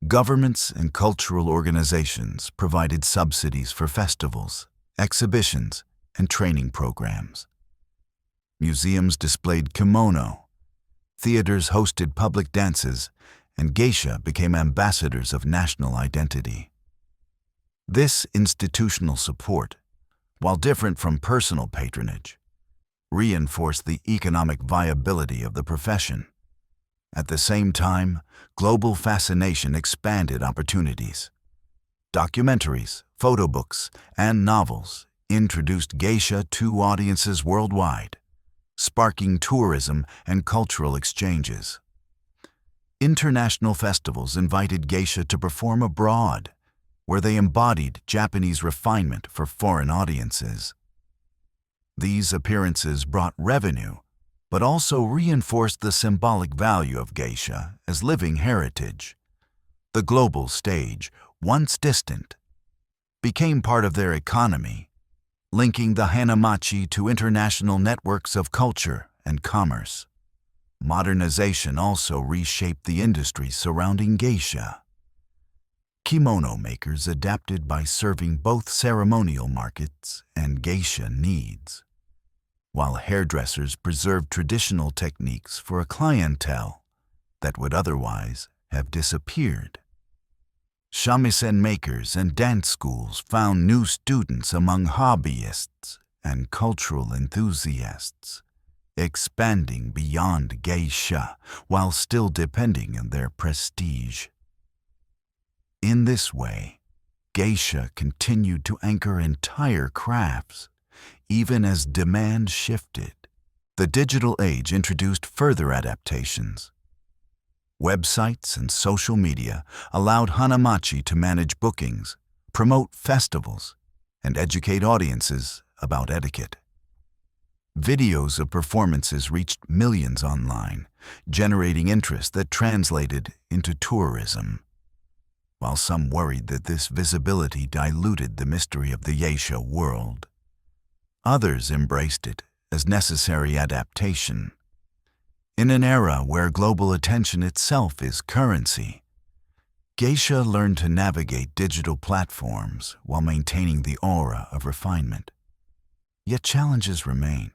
Governments and cultural organizations provided subsidies for festivals, exhibitions, and training programs. Museums displayed kimono, theaters hosted public dances, and geisha became ambassadors of national identity. This institutional support, while different from personal patronage, reinforced the economic viability of the profession. At the same time, global fascination expanded opportunities. Documentaries, photo books, and novels introduced geisha to audiences worldwide, sparking tourism and cultural exchanges. International festivals invited geisha to perform abroad, where they embodied Japanese refinement for foreign audiences. These appearances brought revenue, but also reinforced the symbolic value of geisha as living heritage. The global stage, once distant, became part of their economy, linking the hanamachi to international networks of culture and commerce. Modernization also reshaped the industry surrounding geisha. Kimono makers adapted by serving both ceremonial markets and geisha needs, while hairdressers preserved traditional techniques for a clientele that would otherwise have disappeared. Shamisen makers and dance schools found new students among hobbyists and cultural enthusiasts, expanding beyond geisha while still depending on their prestige. In this way, geisha continued to anchor entire crafts, even as demand shifted. The digital age introduced further adaptations. Websites and social media allowed hanamachi to manage bookings, promote festivals, and educate audiences about etiquette. Videos of performances reached millions online, generating interest that translated into tourism. While some worried that this visibility diluted the mystery of the geisha world, others embraced it as necessary adaptation. In an era where global attention itself is currency, geisha learned to navigate digital platforms while maintaining the aura of refinement. Yet challenges remain.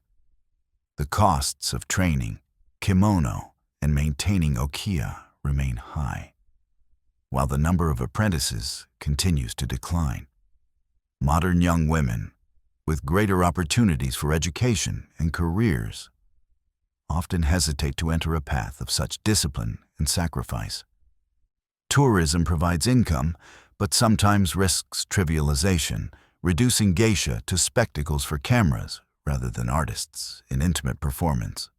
The costs of training, kimono, and maintaining ukiyo remain high, while the number of apprentices continues to decline. Modern young women, with greater opportunities for education and careers, often hesitate to enter a path of such discipline and sacrifice. Tourism provides income, but sometimes risks trivialization, reducing geisha to spectacles for cameras rather than artists in intimate performance.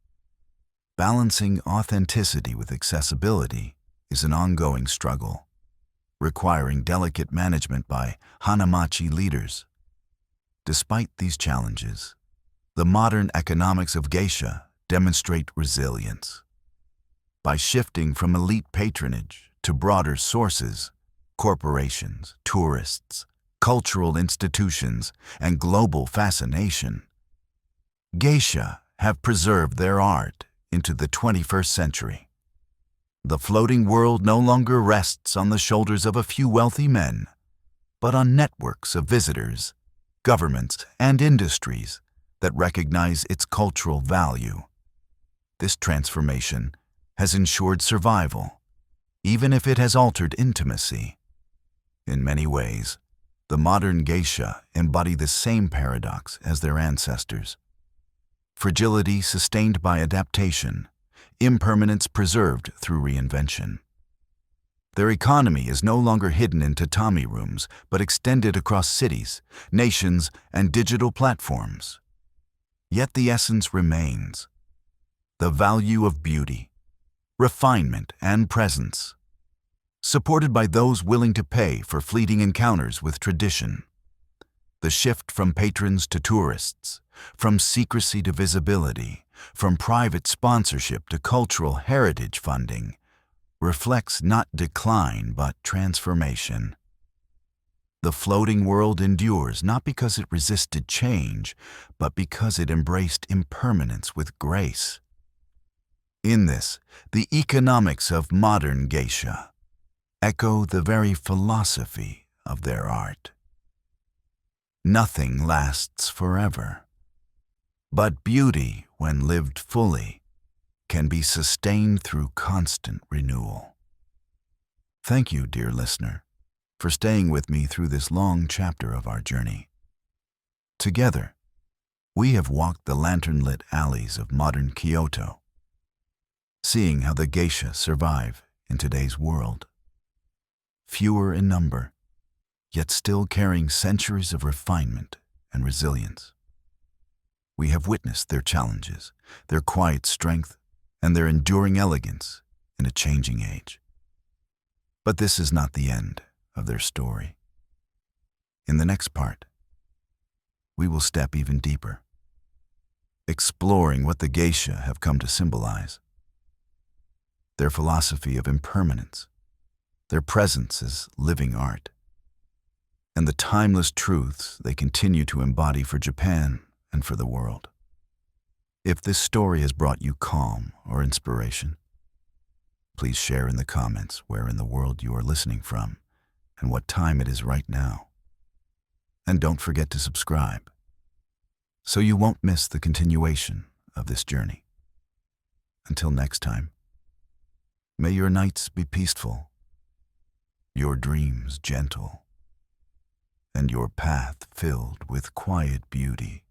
Balancing authenticity with accessibility is an ongoing struggle, requiring delicate management by hanamachi leaders. Despite these challenges, the modern economics of geisha demonstrate resilience. By shifting from elite patronage to broader sources, corporations, tourists, cultural institutions, and global fascination, geisha have preserved their art into the 21st century. The floating world no longer rests on the shoulders of a few wealthy men, but on networks of visitors, governments, and industries that recognize its cultural value. This transformation has ensured survival, even if it has altered intimacy. In many ways, the modern geisha embody the same paradox as their ancestors. Fragility sustained by adaptation, impermanence preserved through reinvention. Their economy is no longer hidden in tatami rooms, but extended across cities, nations, and digital platforms. Yet the essence remains: the value of beauty, refinement, and presence, supported by those willing to pay for fleeting encounters with tradition. The shift from patrons to tourists, from secrecy to visibility, from private sponsorship to cultural heritage funding, reflects not decline but transformation. The floating world endures not because it resisted change, but because it embraced impermanence with grace. In this, the economics of modern geisha echo the very philosophy of their art. Nothing lasts forever, but beauty, when lived fully, can be sustained through constant renewal. Thank you, dear listener, for staying with me through this long chapter of our journey. Together, we have walked the lantern-lit alleys of modern Kyoto, seeing how the geisha survive in today's world. Fewer in number, yet still carrying centuries of refinement and resilience. We have witnessed their challenges, their quiet strength, and their enduring elegance in a changing age. But this is not the end of their story. In the next part, we will step even deeper, exploring what the geisha have come to symbolize. Their philosophy of impermanence, their presence as living art, and the timeless truths they continue to embody for Japan and for the world. If this story has brought you calm or inspiration, please share in the comments where in the world you are listening from and what time it is right now. And don't forget to subscribe so you won't miss the continuation of this journey. Until next time, may your nights be peaceful, your dreams gentle, and your path filled with quiet beauty.